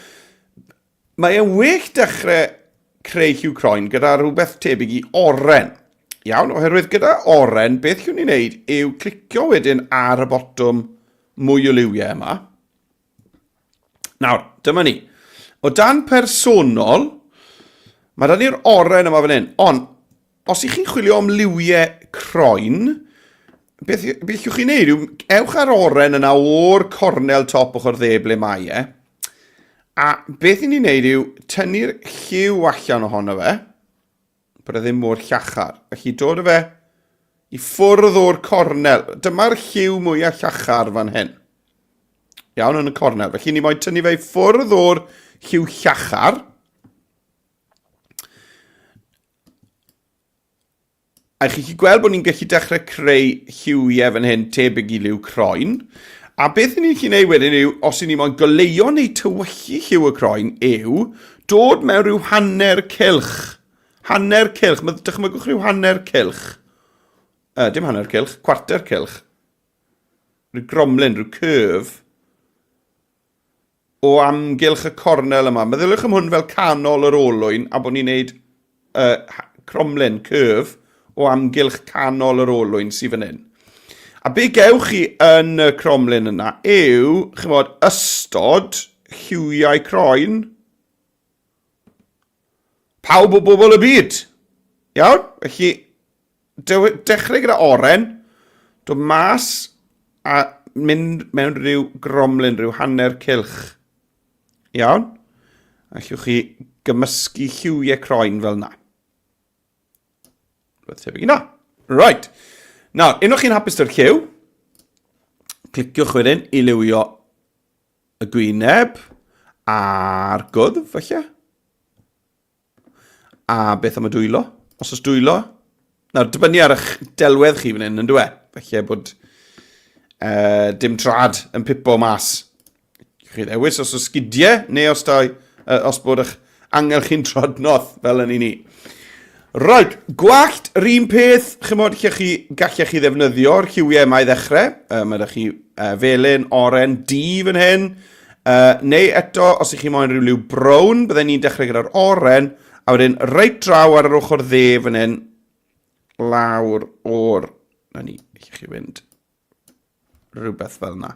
mae e'n well dechrau creu lliw croen gyda rhywbeth tebyg i oren. Iawn, oherwydd gyda oren, beth yw'n ni'n neud yw clicio wedyn ar y botwm mwy o liwiau yma. Nawr, dyma ni. O dan personol, Mae da ni'r oren yma fan hyn. Ond, os ych chi'n chwilio am liwiau croen, beth yw'ch chi'n neud yw, ewch ar oren yna o'r cornel top ochr dde ble mae e. A beth i ni'n neud yw, tynnu'r lliw allan ohono fe, bod e ddim mor llachar. Felly dod o fe i ffwrdd o'r cornel. Dyma'r lliw mwyaf llachar fan hyn. Iawn, yn y cornel. Felly ni moyn tynnu fe i ffwrdd o'r lliw llachar. A chi chi gweld bod ni'n gallu dechrau creu lliwiau fan hyn tebyg i liw croen. A beth ni'n gallu gwneud wedyn yw, os ni'n moyn goleuo neu tywyllu lliw y croen, yw dod mewn rhyw hanner cilch. Hanner cilch. Dychmygwch rhyw hanner cilch. Dim hanner cilch, cwarter cilch. Rhyw gromlin, rhyw curve. O amgylch y cornel yma. Meddyliwch am hwn fel canol yr olwyn, a bod ni'n gwneud cromlin, curve, o amgylch canol yr olwyn sydd fan hyn. A be gewch chi yn y cromlin yna yw, chymod, ystod lliwiau croen. Pawb o bobl y byd. Iawn? Felly, dechrau gyda oren, dod mas a mynd mewn rhyw gromlin, rhyw hanner cilch. Iawn? Allwch chi gymysgu lliwiau croen fel yna. Rwy'n tebyg i na. Right. Nawr, unwch chi'n hapus dy'r lliw, cliciwch wedyn i liwio y gwyneb a'r gwddf, falle. A beth am y dwylo? Os oes dwylo? Nawr, dibynnu ar eich delwedd chi fan hyn, yn dwi? Falle bod dim trad yn pipo mas. Chi ddewis os oes sgidiau, neu os bod eich angel chi'n trodnodd, fel yn ni. Right, gwallt, yr un peth, chymod, gallech chi ddefnyddio'r lliwiau yma i ddechrau. Mae ydych chi felyn, oren, di fan hyn. Neu eto, os ych chi moyn rhyw liw brown, byddai ni'n dechrau gyda'r oren, a wedyn reit draw ar yr ochr dde fan hyn, lawr o'r... Na ni, ych chi fynd rhywbeth fel yna.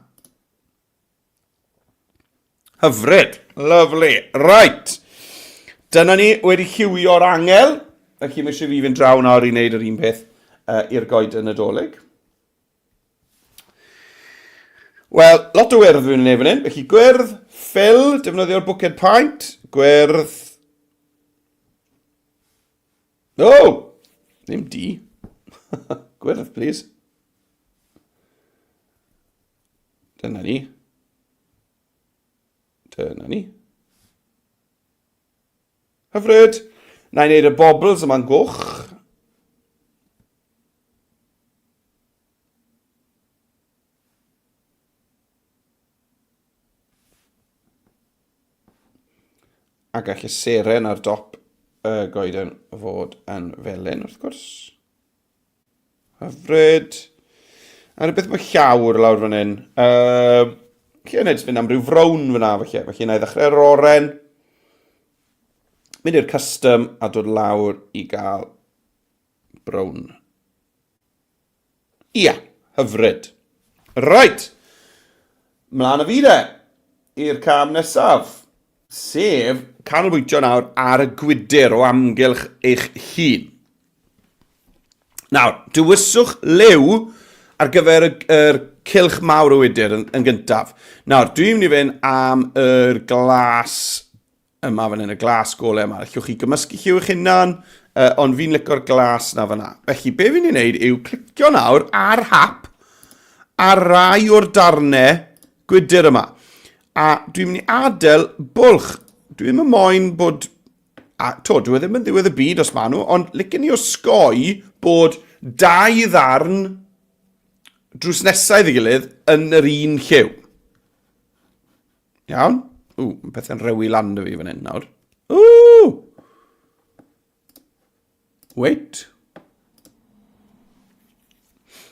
Hyfryd, lovely. Right, dyna ni wedi lliwio'r angel. Felly mae eisiau fi fynd draw nawr i wneud yr un peth i'r goed yn Nadolig. Wel, lot o wyrdd fi'n wneud fan hyn. Felly gwyrdd, ffil, defnyddio'r bwced paint, gwyrdd... Oh! Ddim di. Gwyrdd, please. Dyna ni. Dyna ni. Hyfryd. Na i wneud y bobls yma'n gwch. A gall y seren ar dop y goeden fod yn felyn, wrth gwrs. Hyfryd. A beth mae llawr lawr fan hyn. Chi yn edrych fynd am ryw frown fyna, felly na i ddechrau'r oren. Mynd i'r custom a dod lawr i gael brown. Ia, hyfryd. Right. Mlaen y fi de, i'r cam nesaf. Sef canolbwyntio nawr ar y gwydr o amgylch eich hun. Nawr, dywyswch liw ar gyfer yr cilch mawr o wydr yn gyntaf. Nawr, dwi'n mynd i fynd am yr glas yma fan hyn, y glas golau yma. Allwch chi gymysgu lliw eich hunan, ond fi'n licio'r glas na fanna. Felly, be fi'n ei wneud yw clicio nawr ar hap a rai o'r darnau gwydr yma. A dwi'n mynd i adael bwlch. Dwi'n mynd moyn bod... dwi ddim yn ddiwedd y byd os maen nhw, ond licen ni osgoi bod 2 ddarn drws nesau ei gilydd yn yr un lliw. Iawn? Mae pethau'n rewi lan dy fi fan hyn nawr. Wait.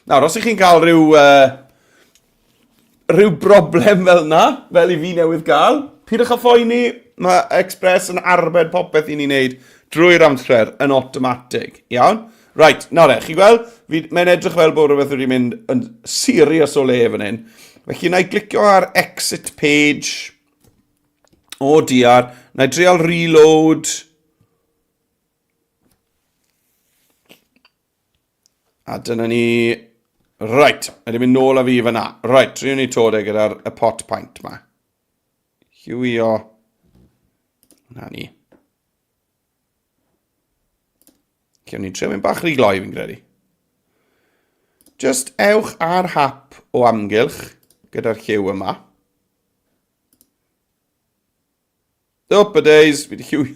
Nawr, os ych chi'n cael rhyw broblem fel yna, fel i fi newydd gael, pidwch â phoeni, mae Express yn arbed popeth i ni'n neud drwy'r amser yn automatic. Iawn? Right, nawr chi gweld, mae'n edrych fel bod rhywbeth wedi mynd yn serious o le fan hyn. Felly, na i glicio ar exit page... O diar, na i drial reload. A dyna ni... Right, ydy'n mynd nôl â fi fyna. Right, rwy'n ni todau gyda'r pot paint ma. Hywio. Na ni. Cewn ni'n trio mynd bach rhy gloi fi'n credu. Just ewch ar hap o amgylch gyda'r lliw yma. Up a days, fi wedi lliwio.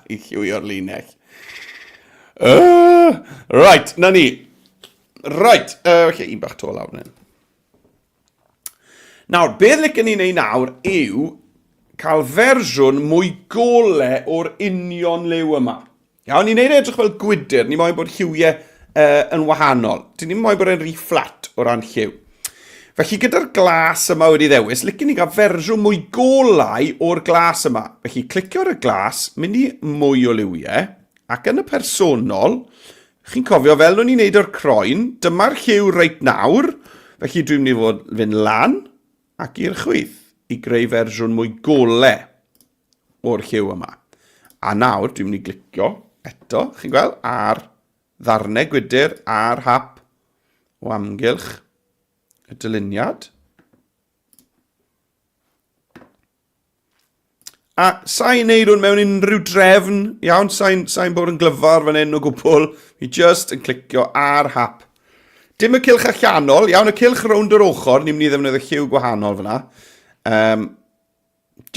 I lliwio'r linell. Right, na ni. Right, felly un bach to lawr nyn. Nawr, beth licen ni wneud nawr yw cael fersiwn mwy gole o'r union liw yma. Iawn, ni'n neud edrych fel gwydyr, ni moyn bod lliwiau yn wahanol. Dyn ni'n moyn bod e'n rhy fflat o ran lliw. Felly gyda'r glas yma wedi ddewis, licen ni gael fersiwn mwy golau o'r glas yma. Felly clicio ar y glas, mynd i mwy o liwiau, ac yn y personol, chi'n cofio fel o'n i'n neud o'r croen, dyma'r lliw reit nawr, felly dwi'n mynd i fod fynd lan ac i'r chwith i greu fersiwn mwy golau o'r lliw yma. A nawr dwi'n mynd i glicio eto, chi'n gweld, ar ddarnau gwydyr, ar hap o amgylch y dyluniad. A sa'n neud hwn mewn unrhyw drefn, iawn, sa'n bod yn glyfar fan hyn o gwbl, fi just yn clicio ar hap. Dim y cylch allanol, iawn, y cylch rownd yr ochr, ni'n mynd i ddefnyddio lliw gwahanol fyna.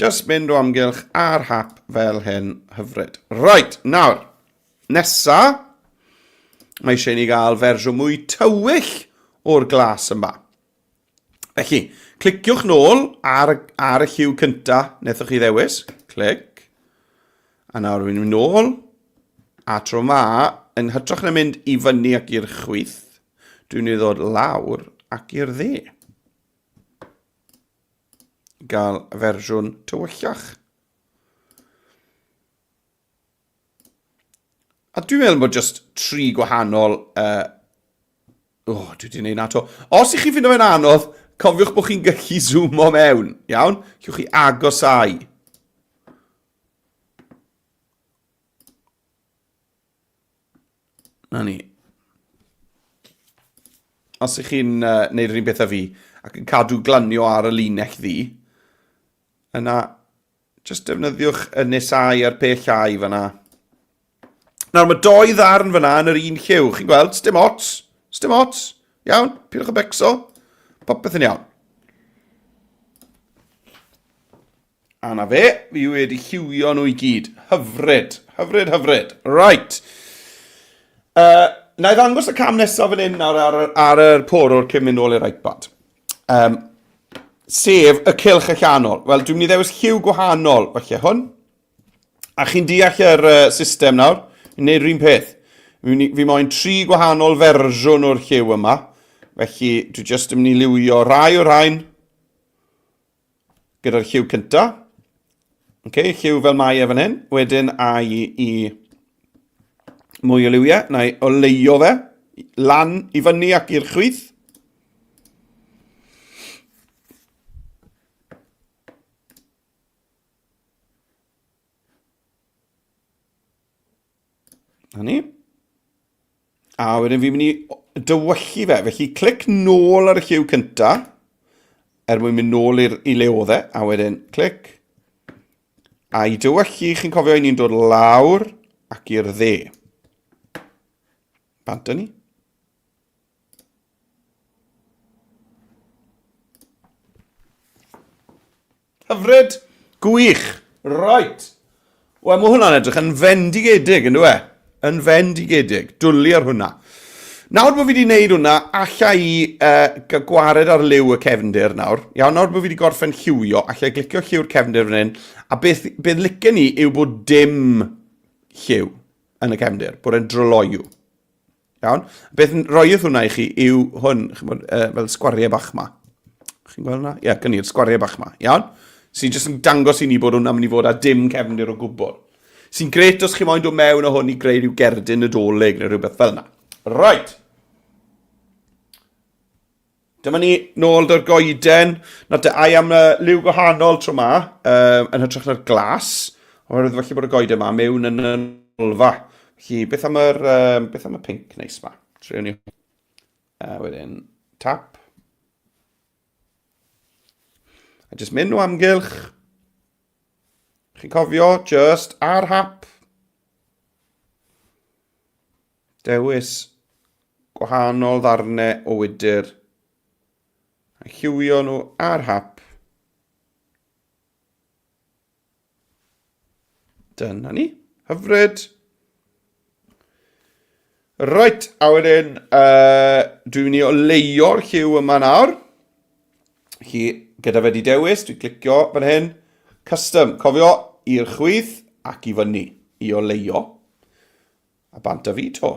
Just mynd o amgylch ar hap fel hyn hyfryd. Right, nawr, nesa, mae eisiau ni gael fersiwn mwy tywyll o'r glas yma. Felly, cliciwch nôl ar y lliw cynta wnaethoch chi ddewis. Clic. A nawr rwy'n mynd nôl. A tro ma, yn hytrach na mynd i fyny ac i'r chwith, dwi'n mynd i ddod lawr ac i'r dde. Gael fersiwn tywyllach. A dwi'n meddwl bod just 3 gwahanol... dwi wedi gwneud na to. Os i chi fynd o'n anodd, cofiwch bod chi'n gallu zoomo mewn, iawn? Llwch chi agosau. Na ni. Os ych chi'n neud rhywun beth â fi, ac yn cadw glanio ar y linell ddi, yna, just defnyddiwch y nesau a'r pellau fyna. Nawr, mae 2 ddarn fyna yn yr un lliw. Chi'n gweld? Sdim ots. Sdim ots. Iawn? Pidwch y becso. Popeth yn iawn. A na fe, fi wedi lliwio nhw i gyd. Hyfryd. Hyfryd, hyfryd. Right. Na i ddangos y cam nesaf fan hyn nawr ar y porwr cyn mynd nôl i'r iPad. Sef y cylch allanol. Wel, dwi'n mynd i ddewis lliw gwahanol. Felly hwn. A chi'n deall yr system nawr. Yn neud rhywun peth. Fi moyn 3 gwahanol fersiwn o'r lliw yma. Felly, dwi jyst yn mynd i liwio rai o rhain gyda'r lliw cynta. Okay, lliw fel mae e fan hyn. Wedyn i mwy o liwiau. Na i oleio fe. Lan i fyny ac i'r chwith. Na ni. A wedyn fi'n mynd i dywyllu fe. Felly, clic nôl ar y lliw cynta. Mwyn mynd nôl i le oedd e. A wedyn, clic. A i dywyllu, chi'n cofio i ni'n dod lawr ac i'r dde. Bant ni. Hyfryd. Gwych. Right. Wel, mae hwnna'n edrych yn fendigedig, yn dwi? Yn fendigedig. Dwlu ar hwnna. Nawr bod fi wedi gwneud hwnna, alla i gwared ar liw y cefndir nawr. Iawn, nawr bod fi wedi gorffen lliwio, alla i glicio lliw'r cefndir fan hyn, a beth licen ni yw bod dim lliw yn y cefndir, bod e'n dryloiw. Iawn? Beth roedd hwnna i chi yw hwn, fel sgwariau bach ma. Chi'n gweld hwnna? Ie, gynnu'r sgwariau bach ma. Iawn? Sy'n jyst yn dangos i ni bod hwnna'n mynd i fod a dim cefndir o gwbl. Sy'n gret os chi moyn dod mewn o hwn i greu rhyw gerdyn Nadolig neu rhywbeth fel yna. Right. Dyma ni nôl dy'r goeden. Ai am liw gwahanol tro ma, yn hytrach na'r glas. Oherwydd felly bod y goeden yma mewn yn y olfa. Felly, beth am y pink neis ma? Trewn ni. Wedyn, tap. A jyst mynd o amgylch. Chi'n cofio, just ar hap. Dewis gwahanol ddarnau o wydr. A lliwio nhw ar hap. Dyna ni. Hyfryd. Right, a wedyn, dwi'n mynd i oleio'r lliw yma nawr. Felly, gyda fe di dewis, dwi'n clicio fan hyn. Custom, cofio, i'r chwith ac i fyny i oleio. A bant a fi to.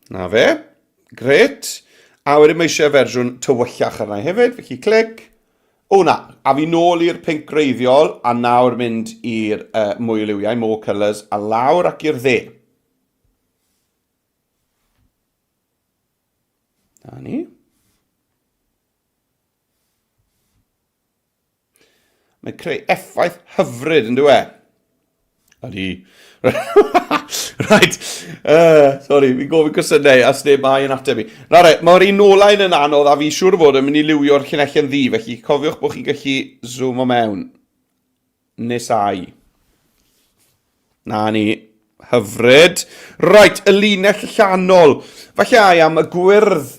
Na fe, gret. A wedyn mae eisiau fersiwn tywyllach arna hefyd, felly clic. O na, a fi nôl i'r pink greiddiol, a nawr mynd i'r mwy o liwiau, more colours, a lawr ac i'r dde. Na ni. Mae'n creu effaith hyfryd yn dwi. Ydy. Right. Sorry, fi'n gofyn cwestiynau a sneb mai yn ateb i. Na re, mae'r un olain yn anodd a fi siŵr fod yn mynd i liwio'r llunellau ddi, felly cofiwch bod chi'n gallu zoom o mewn. Nesau. Na ni. Hyfryd. Right, y linell llanol. Falle am y gwyrdd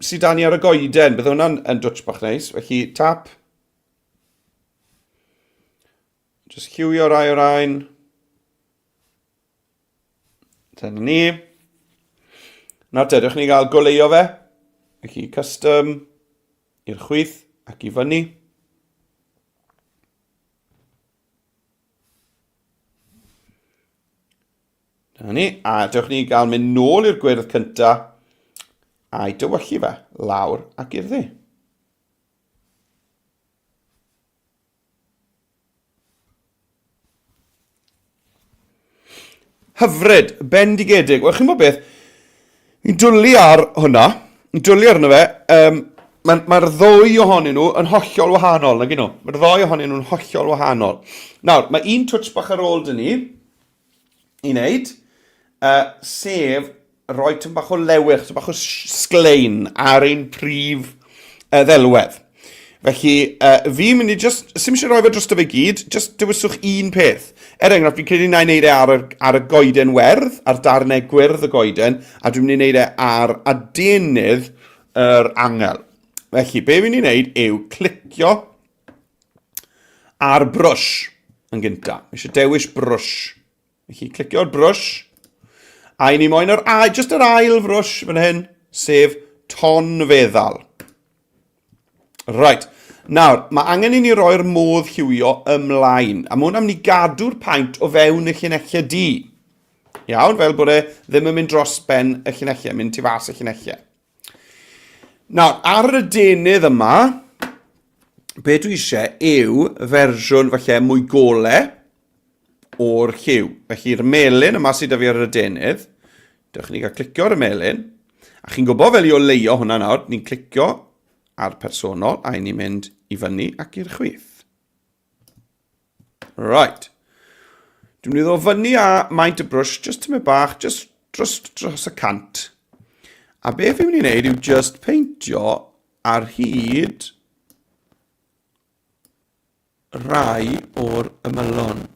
sydd dan ni ar y goeden. Bydd hwnna'n dwtch bach neis. Felly, tap. Just lliwio rai o'r ein. Dyna ni. Nawr te, dewch ni gael goleio fe. Felly custom i'r chwith ac i fyny. Dyna ni. A dewch ni gael mynd nôl i'r gwyrdd cynta a'i dywyllu fe lawr ac i'r dde. Hyfryd, bendigedig. Wel, chi'n bod beth? Ni'n dwlu ar hwnna. Ni'n dwlu arno fe. Mae'r ddwy ohonyn nhw yn hollol wahanol, nag nhw. Mae'r ddwy ohonyn nhw'n hollol wahanol. Nawr, mae un twtch bach ar ôl dyn ni i wneud, sef rhoi tyn bach o lewych, tyn bach o sglein ar ein prif ddelwedd. Felly, fi'n mynd i just, sy'n eisiau rhoi fe dros fe gyd, just dywyswch un peth. Enghraifft, fi'n credu na'n neud e ar y goeden werdd, ar darnau gwyrdd y goeden, a dwi'n mynd i neud e ar adenydd yr angel. Felly, be fi'n i wneud yw clicio ar brwsh yn gynta. Eisiau dewis brwsh. Felly, clicio ar brwsh, a i ni moyn just yr ail frwsh fan hyn, sef ton feddal. Right, nawr, mae angen i ni roi'r modd lliwio ymlaen, a mae hwnna'n mynd i gadw'r paint o fewn y llunellau di. Iawn, fel bod e ddim yn mynd dros ben y llunellau, mynd tu fas y llunellau. Nawr, ar y denydd yma, be dwi eisiau yw fersiwn falle mwy golau o'r lliw. Felly'r melyn yma sydd â fi ar y denydd, dewch ni gael clicio ar y melyn, a chi'n gwybod fel i oleio hwnna nawr, ni'n clicio ar personol, a ni'n mynd i fyny ac i'r chwith. Right. Dwi'n mynd i ddod fyny a maint y brwsh, just tymau bach, just dros y cant. A be fi'n mynd i wneud yw just peintio ar hyd rai o'r ymylon.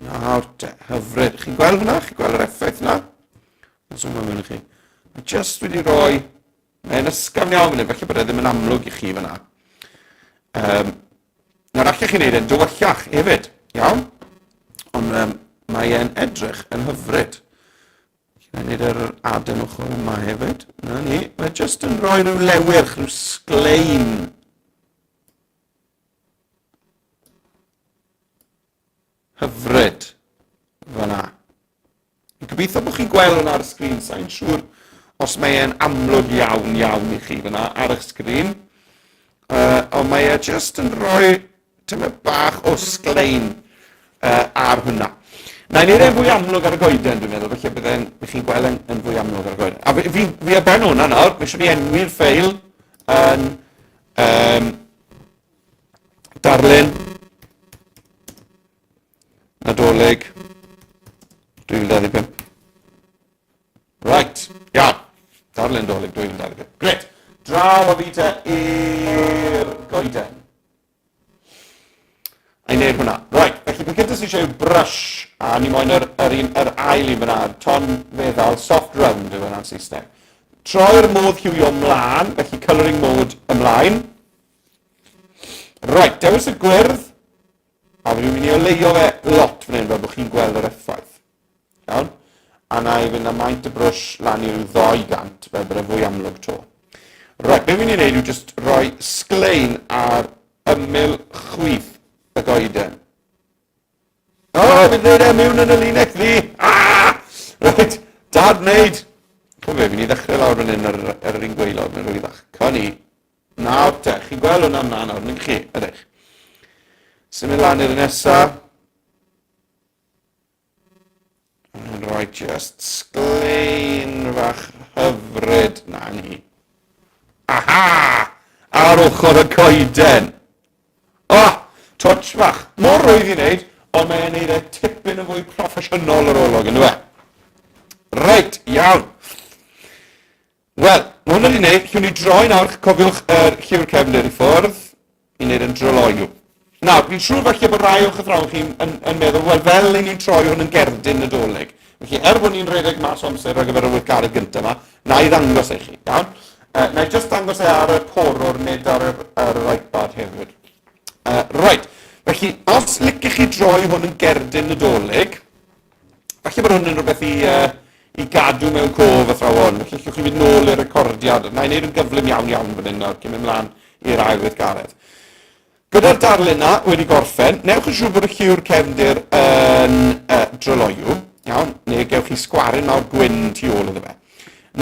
Nawr te, hyfryd. Chi'n gweld hwnna? Chi'n gweld yr effaith hwnna? Os yma mewn i chi. Just wedi rhoi, mae'n ysgafn iawn fan hyn, felly bod e ddim yn amlwg i chi fyna. Nawr allech chi'n neud e'n dywyllach hefyd, iawn? Ond mae e'n edrych yn hyfryd. Chi'n neud yr adem ochr yma hefyd. Na ni, mae just yn rhoi rhyw lewyrch, rhyw sglein. Hyfryd. Fyna. Gobeithio bod chi'n gweld hwnna ar y sgrin, sa'n siŵr os mae e'n amlwg iawn i chi fyna ar eich sgrin. Ond mae e just yn rhoi tyma bach o sglein ar hwnna. Na i wneud e'n fwy amlwg ar y goeden, dwi'n meddwl, felly bydd chi'n gweld yn fwy amlwg ar y goeden. A fi ar ben hwnna nawr, mae eisiau fi enwi'r ffeil yn darlun Nadolig 2025. Right, iawn. Darlun Nadolig 2025. Gret. Draw o fi te i'r goeden. A i wneud hwnna. Right, felly bydd gyda sy'n siarad yw brush, a ni moyn yr ail i fyna, ton feddal, soft round yw yna'n Saesneg. Troi'r modd hywio ymlaen, felly colouring mode ymlaen. Right, dewis y gwyrdd, a fi'n mynd i oleio fe lot fan hyn, fel bod chi'n gweld yr effaith. Iawn? A na i fynd â maint y brush lan i ryw 200, fel bod e fwy amlwg to. Right, be fi'n mynd i wneud yw just rhoi sglein ar ymyl chwith y goeden. O, fi'n dweud e mewn yn y linell ddi. Right, dad wneud. Cofio, fi'n i ddechrau lawr fan hyn ar yr un gweilod, mae'n rwy'n ddech. Coni, nawr te, chi'n gweld hwnna yna nawr, nid chi, ydych. Symud lan i'r nesaf. Yn rhoi just sglein fach hyfryd. Na ni. Aha! Ar ochr y coeden. Touch fach. Mor rwydd i wneud, ond mae'n wneud e tipyn yn fwy proffesiynol ar olwg, yn dweud. Reit, iawn. Wel, mae hwnna i wneud, llwn ni droi nawr, cofiwch yr llyfr cefndir i ffwrdd, i wneud yn dryloiw. Nawr, fi'n siŵr falle bod rai o'ch athrawon chi'n meddwl, wel, fel ni'n troi hwn yn gerdyn Nadolig. Felly, bod ni'n rhedeg mas o amser ar gyfer y wythgaredd gyntaf yma, na i ddangos i chi, iawn? Na i just dangos e ar y porwr, nid ar yr iPad hefyd. Right, felly, os licech chi droi hwn yn gerdyn Nadolig, falle bod hwn yn rhywbeth i gadw mewn cof athrawon, felly llwch chi fynd nôl i'r recordiad, na i wneud yn gyflym iawn fan hyn nawr, cyn mynd mlaen i'r ail weithgaredd. Gyda'r darlun na wedi gorffen, newch yn siŵr bod y lliw'r cefndir yn dryloiw, iawn, neu gewch chi sgwarin mawr gwyn tu ôl iddo fe.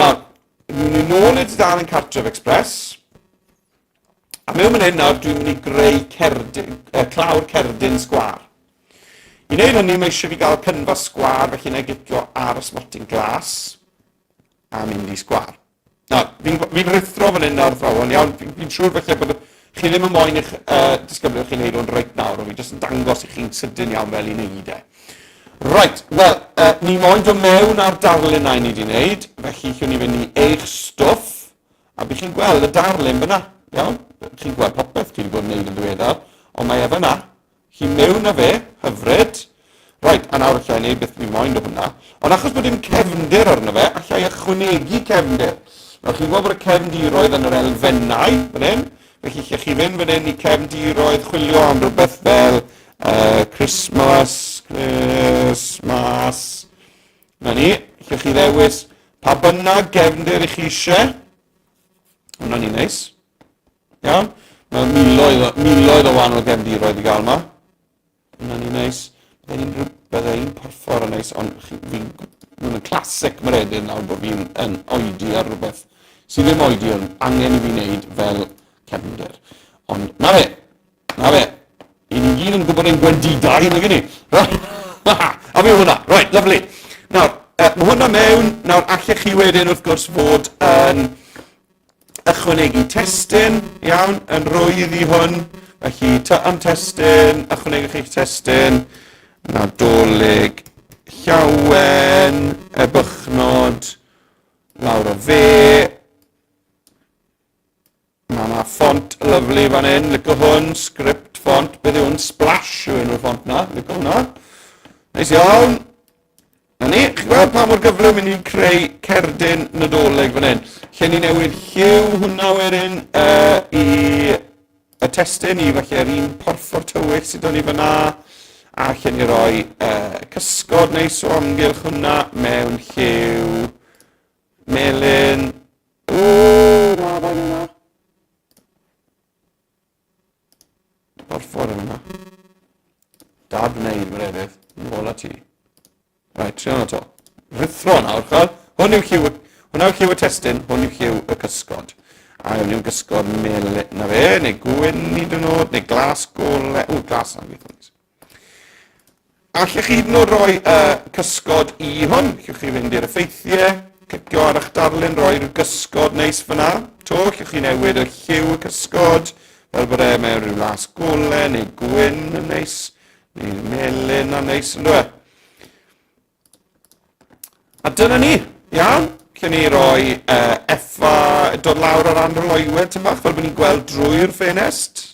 Nawr, ni'n mynd nôl i'r dudalen Cartref Express, a mewn fan hyn nawr, dwi'n mynd i greu clawr cerdyn sgwar. I wneud hynny, mae eisiau fi gael cynfas sgwar, felly na gicio ar y smotyn glas, a mynd i sgwar. Nawr, fi'n rithro fan hyn nawr athrawon, iawn, fi'n siŵr felly bod chi ddim yn moyn eich disgyblion chi'n neud o'n reit nawr, o fi jyst yn dangos i chi'n sydyn iawn fel i wneud e. Right, wel, ni moyn do mewn ar darlun na i ni wedi wneud, felly llwn ni fynd i eich stwff, a bydd chi'n gweld y darlun fyna, iawn? Chi'n gweld popeth chi wedi bod yn wneud yn ddiweddar, ond mae e fyna. Chi mewn â fe, hyfryd. Right, a nawr allai wneud beth mi moyn o hwnna. Ond achos bod dim cefndir arno fe, allai ychwanegu cefndir. Nawr chi'n gweld bod y cefndiroedd yn yr elfennau, fan hyn. Felly lle chi fynd fan hyn i cefndiroedd chwilio am rhywbeth fel Christmas. Na ni, lle chi ddewis pa bynnag gefndir i chi eisiau. Hwna ni'n neis. Iawn? Mae miloedd o wahanol gefndiroedd i gael yma. Hwna ni'n neis. Bydde un porffor yn neis, ond fi'n clasic myredyn nawr bod fi'n oedi ar rhywbeth sydd ddim oedi ond angen i fi wneud fel cefndir. Ond na fe, i ni gyd yn gwybod ein gwendidau yn y gynnu. A fi hwnna, right, lovely. Nawr, mae hwnna mewn, nawr allech chi wedyn wrth gwrs fod yn ychwanegu testyn, iawn, yn rwydd i hwn. Felly, am testyn, ychwanegu chi'ch testyn, Nadolig, llawen, y bychnod, lawr o fe. Mae yna ffont lyflu fan hyn, licio hwn, script font, beth yw hwn, splash yw enw'r ffont na, licio hwnna. Neis iawn. Na ni, chi'n gweld pa mor gyflym i ni'n creu cerdyn Nadolig fan hyn. Lle ni newid lliw hwnna wedyn i y testyn i falle'r un porffor tywyll sydd o'n i fyna. A lle ni roi cysgod neis o amgylch hwnna mewn lliw melyn. Na, fain hwnna. Porffor yma. Dad wneud myredydd. Nôl a ti. Right, trio hwnna to. Rithro nawr, chal. Hwn yw lliw y testyn, hwn yw lliw y cysgod. A hwn yw'n cysgod melyn na fe, neu gwyn hyd yn oed, neu glas gole. Glas na beth. Allech chi hyd yn oed roi cysgod i hwn. Allech chi fynd i'r effeithiau, clicio ar eich darlun, roi'r gysgod neis fyna. Allech chi newid y lliw y cysgod, fel bod e mewn rhyw las golen neu gwyn yn neis, neu melyn yn neis yn dweud. A dyna ni, iawn. Allech ni roi effa, dod lawr ar androloiwed tym bach, fel bod ni'n gweld drwy'r ffenest.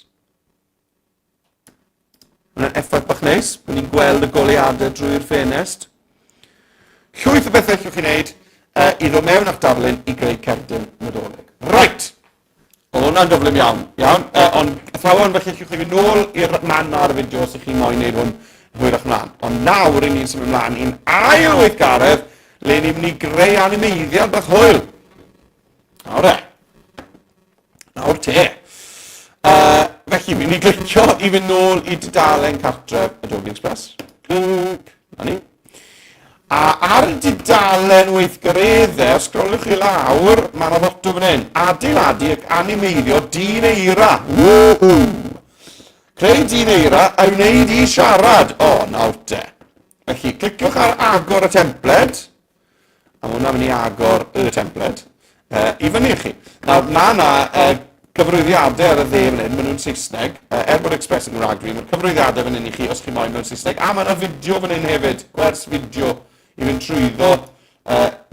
Mae'n effaith bach neis, bod ni'n gweld y goleadau drwy'r ffenest. Llwyth o bethau allwch chi wneud i ddod mewn a'ch darlun i greu cerdyn Nadolig. Right! Oedd hwnna'n gyflym iawn, ond athrawon felly allwch chi fynd nôl i'r man ar y fideo os ydych chi'n moyn wneud hwn hwyrach mlaen. Ond nawr i ni'n symud mlaen i'n ail weithgaredd le ni'n mynd i greu animeiddiad bach hwyl. Nawr e. Nawr te. Felly, mi'n i glicio i fynd nôl i dudalen cartref Adobe Express. Clic, na ni. A ar y dudalen weithgareddau, os scrollwch chi lawr, mae'n ffoto fan hyn. Adeiladu ac animeiddio dyn eira. Creu dyn eira a wneud i siarad. O, nawr te. Felly, cliciwch ar agor y templed. A hwnna fynd i agor y templed. I fyny chi. Nawr, mae yna cyfrwyddiadau ar y dde fan hyn, maen nhw'n Saesneg, bod Express yn Gymraeg dwi'n, mae'r cyfrwyddiadau fan hyn i chi os chi moyn mewn Saesneg, a mae yna fideo fan hyn hefyd, gwers fideo i fynd trwyddo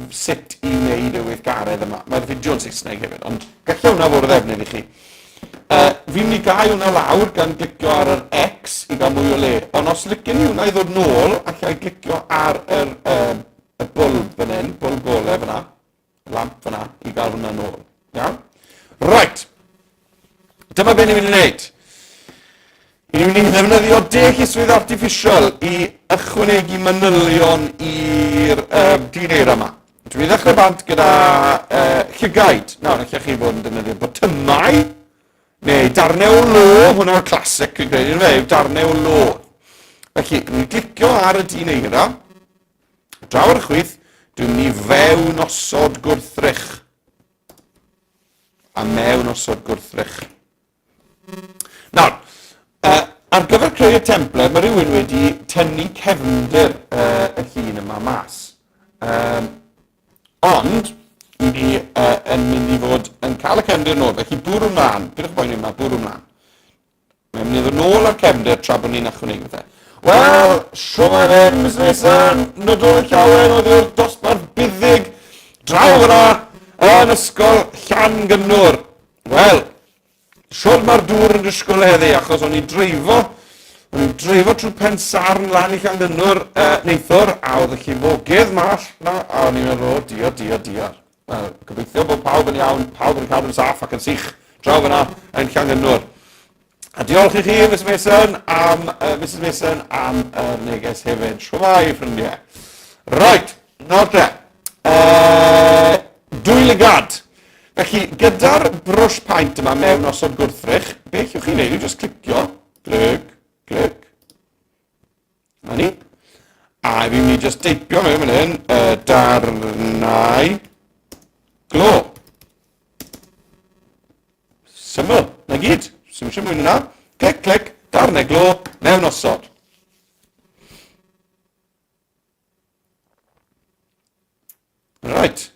sut i wneud y weithgaredd yma. Mae'r fideo yn Saesneg hefyd, ond gallai hwnna fod o ddefnydd i chi. Fi'n mynd i gau hwnna lawr gan glicio ar yr X i gael mwy o le, ond os licen i hwnna i ddod nôl, allai glicio ar y bwlb fan hyn, bwlb golau fyna, lamp fyna, i gael hwnna nôl. Iawn? Right! Dyma be ni'n mynd i wneud. Ni'n mynd i ddefnyddio deallusrwydd artiffisial i ychwanegu manylion i'r dyn eira yma. Dwi'n ddechrau bant gyda llygaid. Nawr, allech chi fod yn defnyddio botymau, neu darnau o lo, hwnna'r clasic yn gwneud i'r fe, darnau o lo. Felly, ni'n glicio ar y dyn eira, draw ar y chwith, dwi'n mynd i fewn osod gwrthrych. A mewn osod gwrthrych. Nawr, ar gyfer creu y templed, mae rhywun wedi tynnu cefndir y llun yma mas. Ond, ni yn mynd i fod yn cael y cefndir nôl, felly bwrw mlaen, beth ych boen yma, bwrw mlaen. Mae'n mynd i ddod nôl ar cefndir tra bod ni'n ychwanegu bethau. Wel, siwmai ddim, mis nesan, Nadolig llawen oedd yw'r dosbarth buddig, draw fyna, yn ysgol Llangynwr. Wel, siwr mae'r dŵr yn disgwyl heddi, achos o'n i'n dreifo trwy Pensarn lan i Llangynwr neithwr, a oedd y llifogydd mall na, a o'n i'n meddwl, diar. Gobeithio bod pawb yn iawn, pawb yn cadw'n saff ac yn sych draw fyna yn Llangynwr. A diolch i chi, Mrs Mason, am neges hefyd. Siwmai, ffrindiau. Right, nawr te. Dwy lygad. Felly, gyda'r brwsh paint yma mewn osod gwrthrych, beth yw'ch chi'n neud? Yw just clicio. Clic. Na ni. A fi'n mynd i just deipio mewn fan hyn. Darnau. Glo. Syml. Na gyd. Sym eisiau mwyn yna. Clic. Darnau glo. Mewn osod. Right.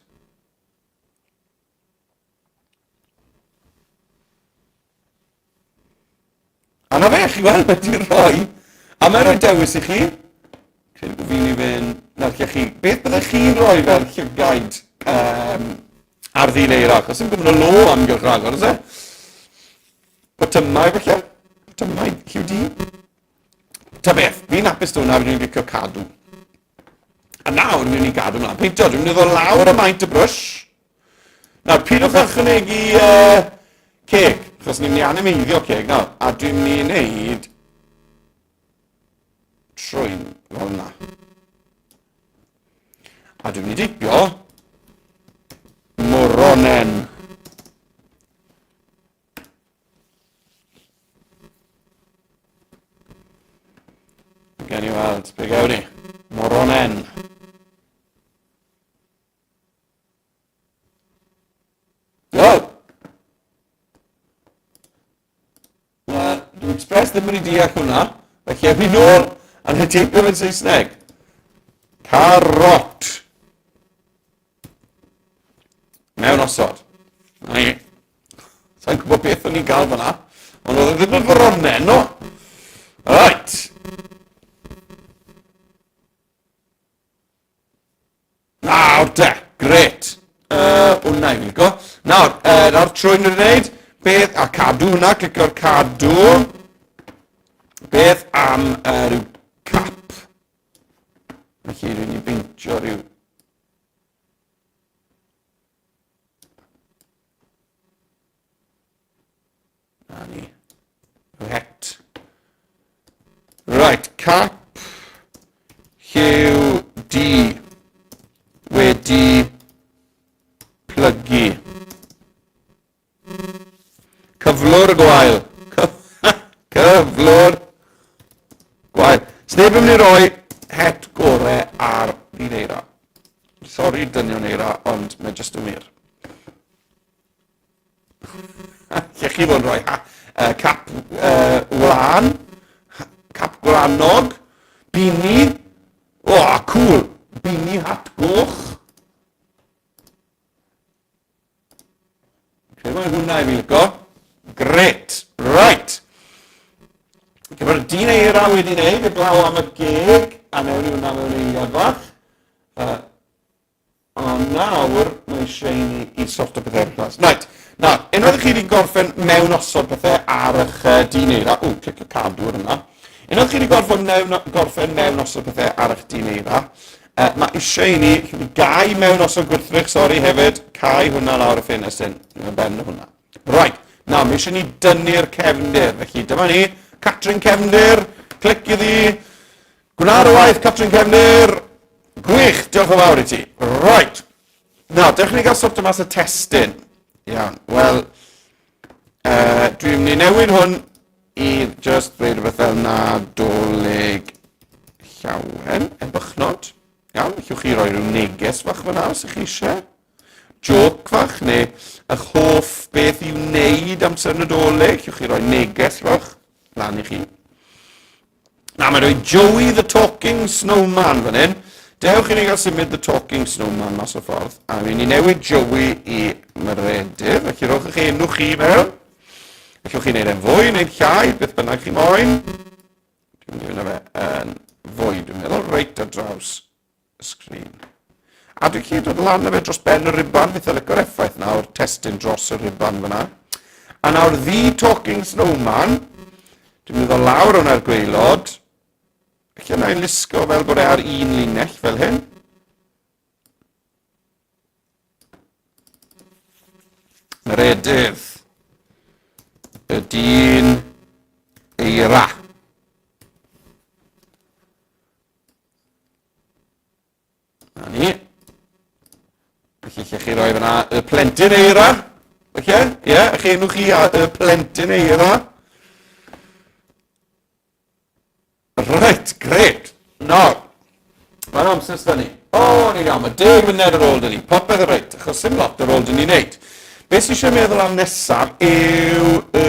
A na fe, chi weld, wedi rhoi, a mae'n rhoi dewis i chi. Credu bod fi'n i fynd, nawr chi, beth byddai chi'n rhoi fel llygaid ar ddyn eira, achos sy'n gwybod o lo amgylch rhagor, ys e? Botymau falle? Botymau QD? Ta beth, fi'n apus hwnna, fi'n licio cadw. A nawr, fi'n mynd i gadw mlaen. Peintio, dwi'n mynd i ddod lawr y maint y brwsh. Nawr, pidwch ychwanegu ceg, achos ni'n mynd i animeiddio ceg nawr. A dwi'n mynd i wneud trwy'n fel yna. A dwi'n mynd i deipio moronen. Gen i weld, be gawn ni? Moronen. Wel, Express ddim wedi deall hwnna, felly erbyn nôl Ond y teipio fe'n Saesneg. Carrot. Mewn osod. Sa'n gwybod beth o'n i'n gael fyna, ond oedd e ddim yn fronen, no? Right. Nawr de, gret. Hwna i fi'n go. Nawr trwy'n wneud, beth, a cadw hwnna, clicio'r cadw. Beth am rhyw cap. Felly rwy'n i beintio rhyw... Na ni. Het. Right, cap. Lliw di. Wedi plygu. Cyflwr gwael. Cyflwr gwael. Sneb yn mynd i roi het gore ar un eira. Sori dynion eira, ond mae jyst yn wir. Lle chi fod yn rhoi cap wlan, cap gwlanog, bini, cool, bini hat goch. Credu mae hwnna i fi lico. Gret, right. Gyda'r dyn eira wedi wneud, y glaw am y geg, a newn ni hwnna mewn eiliad fach. A nawr, mae eisiau i sort o bethau eraill. Right. Nawr, unwaith chi wedi gorffen mewn osod pethau ar eich dyn eira, clic y cadw ar hynna. Unwaith chi wedi gorffen mewn osod pethau ar eich dyn eira, mae eisiau ni, chi wedi gau mewn osod gwrthrych, sori hefyd, cau hwnna lawr y ffenest yn ben hwnna. Right, nawr, mae eisiau ni dynnu'r cefndir, felly dyma ni, Catrin Cefndir, clic iddi, gwna'r y waith Catrin Cefndir, gwych, diolch yn fawr i ti. Right, nawr, dewch ni gael sort o mas y testyn. Iawn, wel, dwi'n mynd i newid hwn i just dweud rhywbeth fel Nadolig llawen, ebychnod. Iawn, allwch chi roi rhyw neges fach fyna os ych chi eisiau. Joc fach, neu eich hoff beth i'w wneud amser Nadolig, allwch chi roi neges fach, lan i chi. Na, mae'n rhoi Joey the Talking Snowman fan hyn. Dewch i ni gael symud the Talking Snowman mas o ffordd. A fi'n i newid Joey i Meredydd. Felly rhowch chi enw chi mewn. Allwch chi wneud e'n fwy, wneud llai, beth bynnag chi moyn. Dwi'n mynd i fe yn fwy, dwi'n meddwl, reit ar draws y sgrin. A dwi'n chi dod lan y fe dros ben y riban, beth o lico'r effaith nawr, testyn dros y riban fyna. A nawr the Talking Snowman, dwi'n meddwl lawr hwnna'r gwaelod. Felly yna i'n lusgo fel bod e ar un linell fel hyn. Meredydd. Y dyn eira. Na ni. Felly lle chi roi fyna y plentyn eira. Felly, ie, eich enw chi a y plentyn eira. Right, gret. Nawr, mae'n amser sydd ni. Ni'n iawn, mae 10 munud ar ôl dyn ni. Popeth reit, achos dim lot ar ôl dyn ni'n neud. Beth sy'n eisiau meddwl am nesaf yw y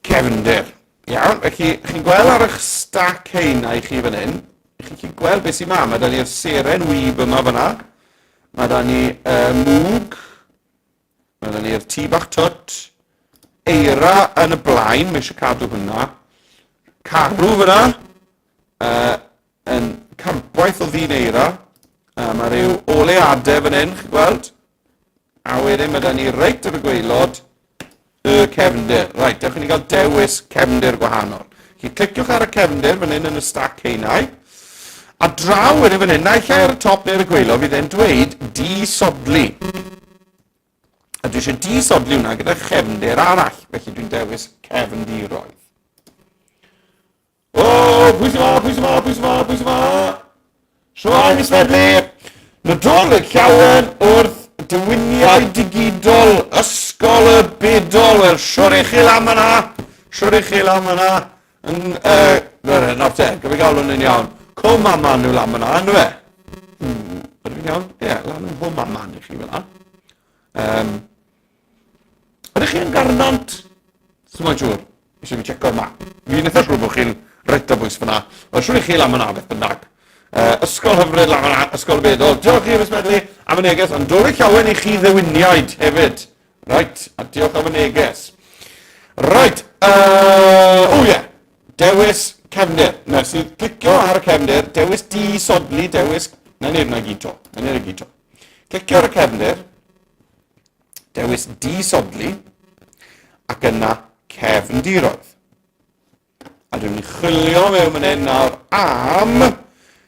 cefndir. Iawn, felly, chi'n gweld ar eich stack heina i chi fan hyn. Chi'n gweld beth sy'n ma. Mae da ni'r seren wyb yma fyna. Mae da ni mwg. Mae da ni'r tŷ bach twt. Eira yn y blaen, mae eisiau cadw hwnna. Carw fyna. Yn campwaith o ddyn eira. Mae rhyw oleadau fan hyn, chi'n gweld? A wedyn mae da ni reit ar y gwaelod y cefndir. Reit, dewch i ni gael dewis cefndir gwahanol. Chi cliciwch ar y cefndir fan hyn yn y stack heinau. A draw wedyn fan hyn, naill ai ar y top neu'r gwaelod, fydd e'n dweud disodli. A dwi eisiau disodli hwnna gyda chefndir arall, felly dwi'n dewis cefndiroedd. Pwy sy'n ma? Siwan Isfedli. Nadolig llawen wrth dywiniau digidol ysgol y bedol. Wel, siwr i chi lam yna. Nawr te, gyda gael hwn yn iawn. Co maman yw lam yna, ynddo fe? Ydw i'n iawn? Ie, lan yn ho maman i chi fel yna. Ydych chi'n garnant? Swn mae'n siŵr. Eisiau fi checko'r map. Fi'n eitha siŵr bod chi'n Reit o bwys fyna. Wel, siwr i chi lam yna beth bynnag. Ysgol hyfryd lam yna, ysgol bedol. Diolch i ysmedlu am y neges, ond dod i llawen i chi ddewiniaid hefyd. Reit, a diolch am y neges. Reit, dewis cefndir. Nes i clicio ar y cefndir, dewis di-sodli, dewis... Na nid na gyd to. Clicio ar y cefndir, dewis di-sodli, ac yna cefndiroedd. A dwi'n mynd i chwilio mewn fan hyn nawr am...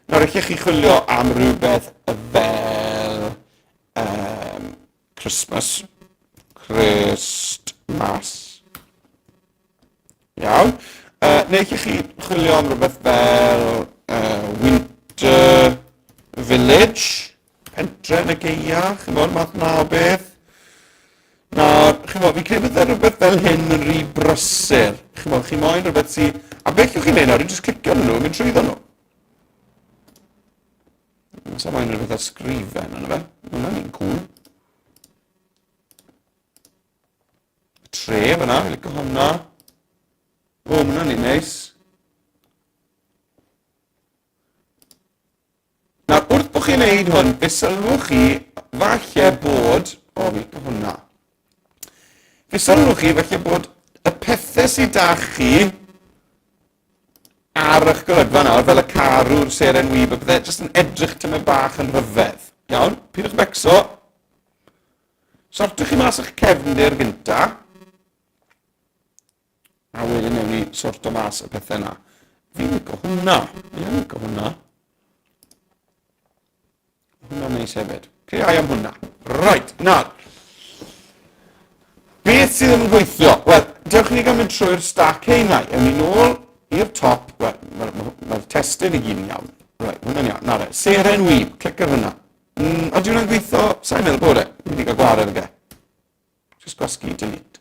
Nawr eich chi chwilio am rhywbeth fel... Christmas. Iawn. Neu eich chi chwilio am rhywbeth fel... Winter Village. Pentre yn y geia. Chymod, math na o beth. Nawr, chymod, fi'n credu bydde rhywbeth fel hyn yn rhy brysur. Chymod, chi moyn rhywbeth sy'n... A beth yw'ch chi'n neud nawr? I'n just clicio nhw, mynd trwyddo nhw. Sa moyn rhywbeth ysgrifen yna fe. Hwna'n un cwl. Tre fyna, fi'n licio hwnna. O, hwnna'n un neis. Nawr, wrth bod chi'n neud hwn, fe sylwch chi, falle bod... O, fi'n licio hwnna. Fe sylwch chi, falle bod y pethau sydd da chi ar eich golygfa nawr, fel y carw'r seren wyb, y bydde jyst yn edrych tyma bach yn rhyfedd. Iawn, pidwch becso. Sortwch chi mas eich cefndir gynta. A wedyn newn ni sorto mas y pethau yna. Fi'n licio hwnna. Fi'n licio hwnna. Hwnna'n neis hefyd. Creau am hwnna. Right, nawr. Beth sydd yn gweithio? Wel, dewch ni gael mynd trwy'r stack heinau. Ewn ni nôl i'r top. Wel, mae'r testyn i gyd yn iawn. Right, hwnna'n iawn. Nawr, seren wyb. Clic ar hwnna. A di hwnna'n gweithio? Sa'n meddwl bod e? Ni wedi cael gwared y ge. Just gwasgu, delete.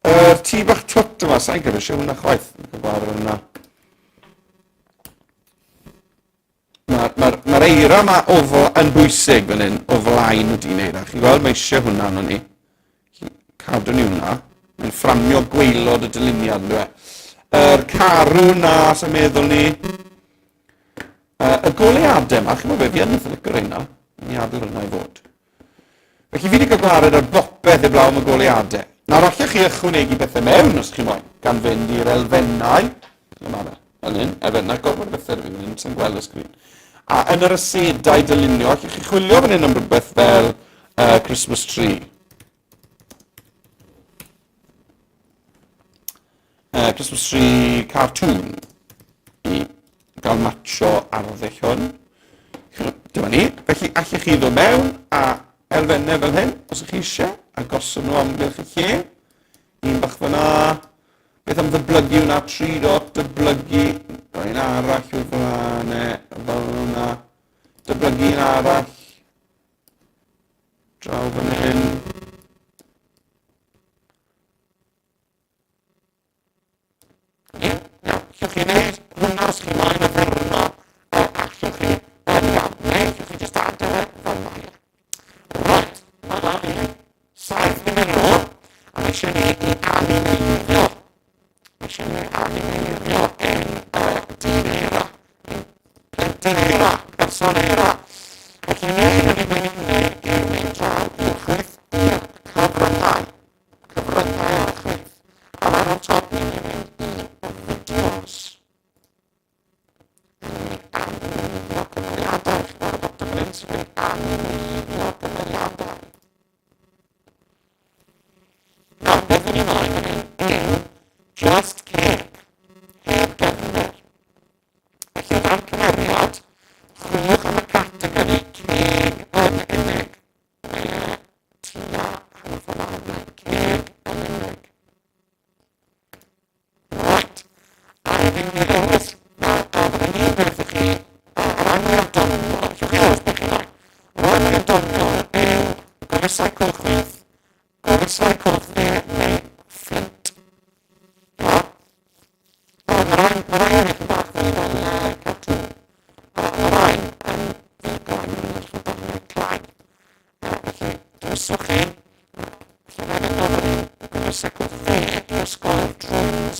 Tŷ bach twt yma, sa'n gyfeisio hwnna chwaith. Cael gwared hwnna. Mae'r eira yma yn bwysig fan hyn, o flaen wedi'i wneud. Chi'n gweld, mae eisiau hwnna yn ni. Cadw ni hwnna. Mae'n fframio gweilod y dyluniad yn dweud. Yr carw na, sy'n meddwl ni. Y goleadau yma, chi'n meddwl, fi yn meddwl licio reina. Ni adl hwnna i fod. Felly fi wedi cael gwared ar bopeth i blaw am y goleadau. Nawr, allech chi ychwanegu bethau mewn, os chi'n moyn, gan fynd i'r elfennau. Yma fe, yn hyn, elfennau, gorfod bethau fi, yn sy'n gweld y sgrin. A yn yr asedau dylunio, allech chi chwilio fan hyn am rhywbeth fel Christmas tree. Christmas tree cartoon i gael matcho arddull hwn. Dyma ni. Felly allech chi ddod mewn a elfennau fel hyn, os ych chi eisiau, a gosod nhw amgylch y lle. Un bach fyna. Beth am ddyblygu hwnna, 3 dot, dyblygu. Un arall yw'r fyna, fel hwnna. Dyblygu un arall. Draw fan hyn. Allwch chi wneud hwnna os chi moyn y fyrno, allwch chi yn iawn, neu allwch chi jyst adael fel mae. Right, mae la fi 7 munud o, a mae eisiau ni i animeirio. Mae eisiau ni animeirio yn dyn-eira, plentyn-eira, person-eira. Felly neud yn mynd i'r mynd draw i'r chwith i'r cyfryngau. Cyfryngau o'r chwith. A fan o'n top ni'n mynd i'r fideos. Animeiddio cymeriadau. Ch'mod bod y blyn sy'n mynd animeiddio cymeriadau. Nawr, beth ni'n moyn yn yw just cake. Heb gefnir. Felly o dan cymeriad, chwiliwch am y categori ceg yn unig. Tua yn y ffordd ceg yn unig. Right. A fi'n mynd i ddewis fydden ni'n beth i chi yr anwyddono. Allwch chi ddewis beth chi'n rhaid. Yr anwyddono yw gofisau cwchwydd, gofisau cwchwy neu fflint. Ia? Mae'r rhain yn eich bach fel cartŵn. Mae'r rhain yn ddigon yn eich bach fel clai. Felly, dewyswch chi. Felly, wedyn gofyn ni gofisau cwchwy i ysgol drwns.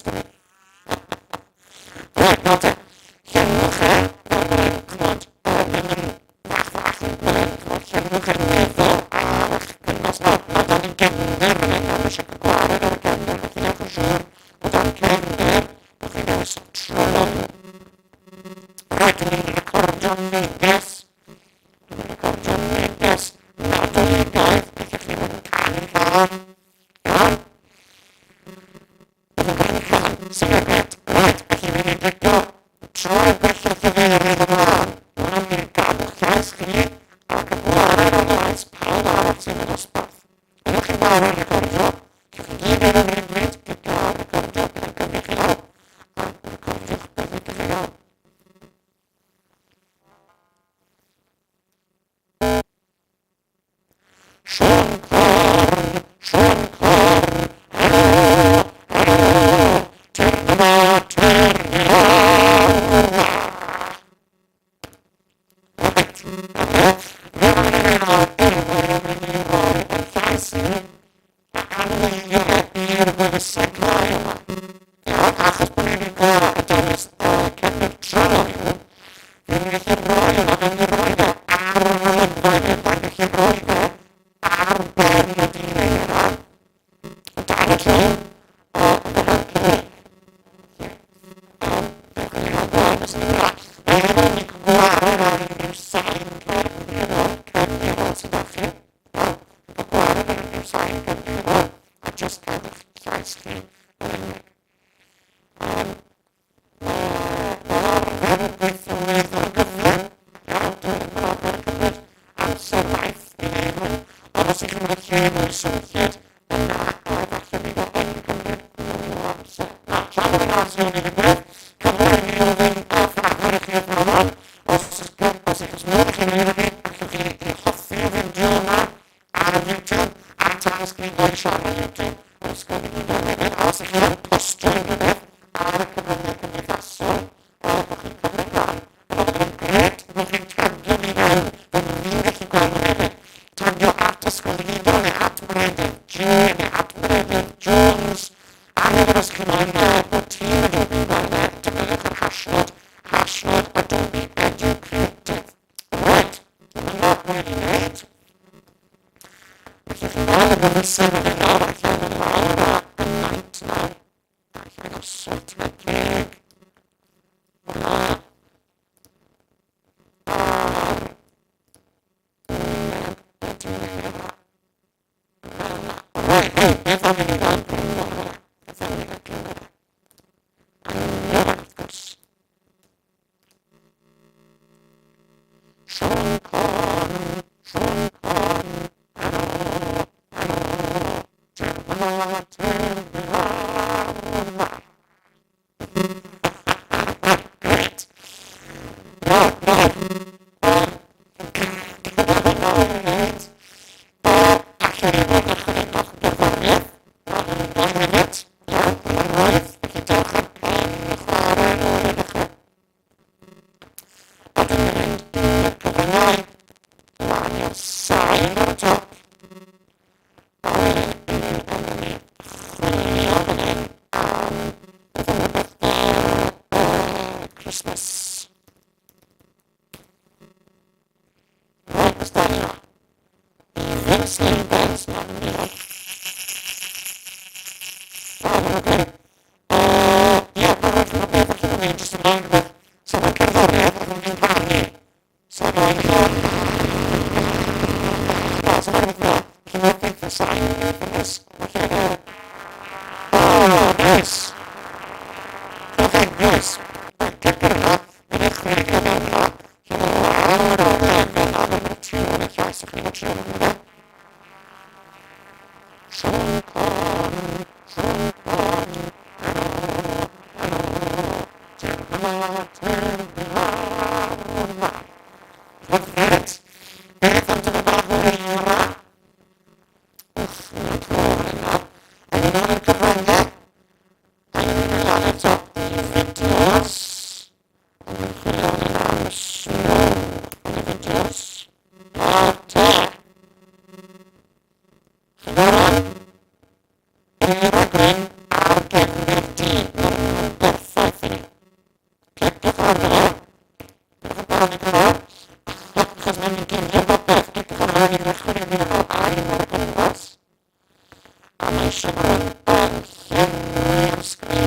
Screen.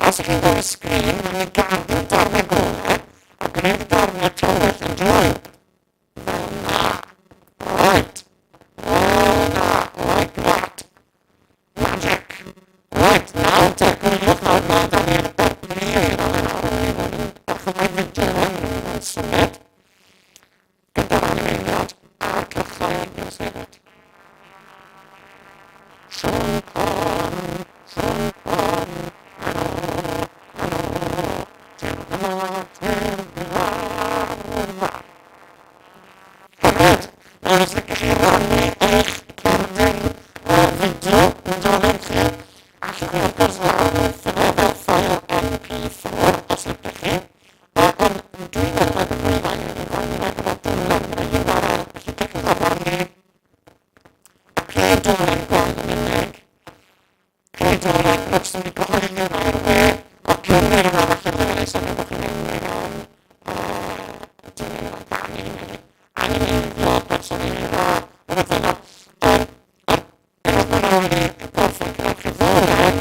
Os ydych chi'n gweld y sgrin, mae'n y gadw darn y golau a gwneud darn y tywyll yn droi. Fel na. Right. Like that. Magic. Right, nawr dechreuwch ar na dan ni'r dyblu yn dechrau fideo yn symud gyda'r anifeiliad a cychwyn yn symud. Siwn hon. Hefyd, os ydych chi'n rannu eich cerdyn fideo Nadolig chi, allwch chi wrth gwrs lawr fel ffail MP4 os ydych chi. Ond dwi'n meddwl bod y gwybod yn gwneud bod yn URL, felly dych chi'n rannu Nadolig gwaith yn unig. Nadolig lwcs yn gyhoeddi ar we, o Cymru yn arall yn ddweud sy'n ydych chi'n mynd mewn anifeiliad personifio rhywbeth yna. Ewch yn ôl i gorffen gewch chi ddod yn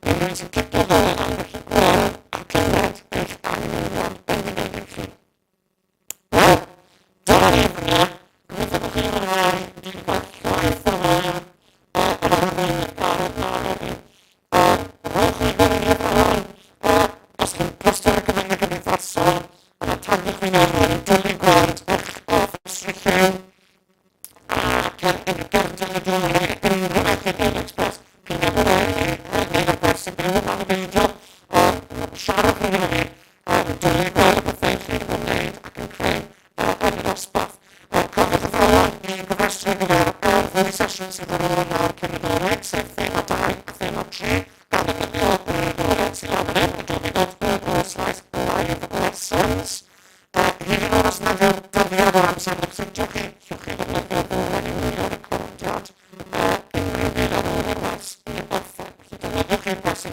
rhywun sy'n cicio ddod yn wych chi gweld a clywed eich anifeiliad bendigedig chi. Wel, dyna'r eifria, gobeithio bod chi'n rhoi wedi gwerthio eithaf yr anifeiliad barod na heddi. Rhowch chi gwneud hwn, os chi'n postio ar gyfer y gymdeithasol, a tagio chi'n erfod yn dyllu gweld eich office chi ac yn gerdyn y dylai yn rhywbeth i Daily Express. Chi'n gwybod neud y gwers yn byw yn beidio siarad chi'n hynny dylai gweld y bethau chi wedi gwneud ac yn creu yn dosbarth. Cofiwch y ffordd i gyfrestru gyda'r ddwy sesiwn sydd yn ôl nawr cyn Nadolig, sef Thema 2 a Thema 3, gan y fideo Nadolig sydd ar hyn, Adobe.com/live lessons. Hyd yn oes nad yw'r dyddiad o'r amser yn ffitio chi, llwch chi ddefnyddio fwy i wylio'r recordiad unrhyw byd ar ôl y gwers i'r berffaith. Felly defnyddiwch chi'r gwers i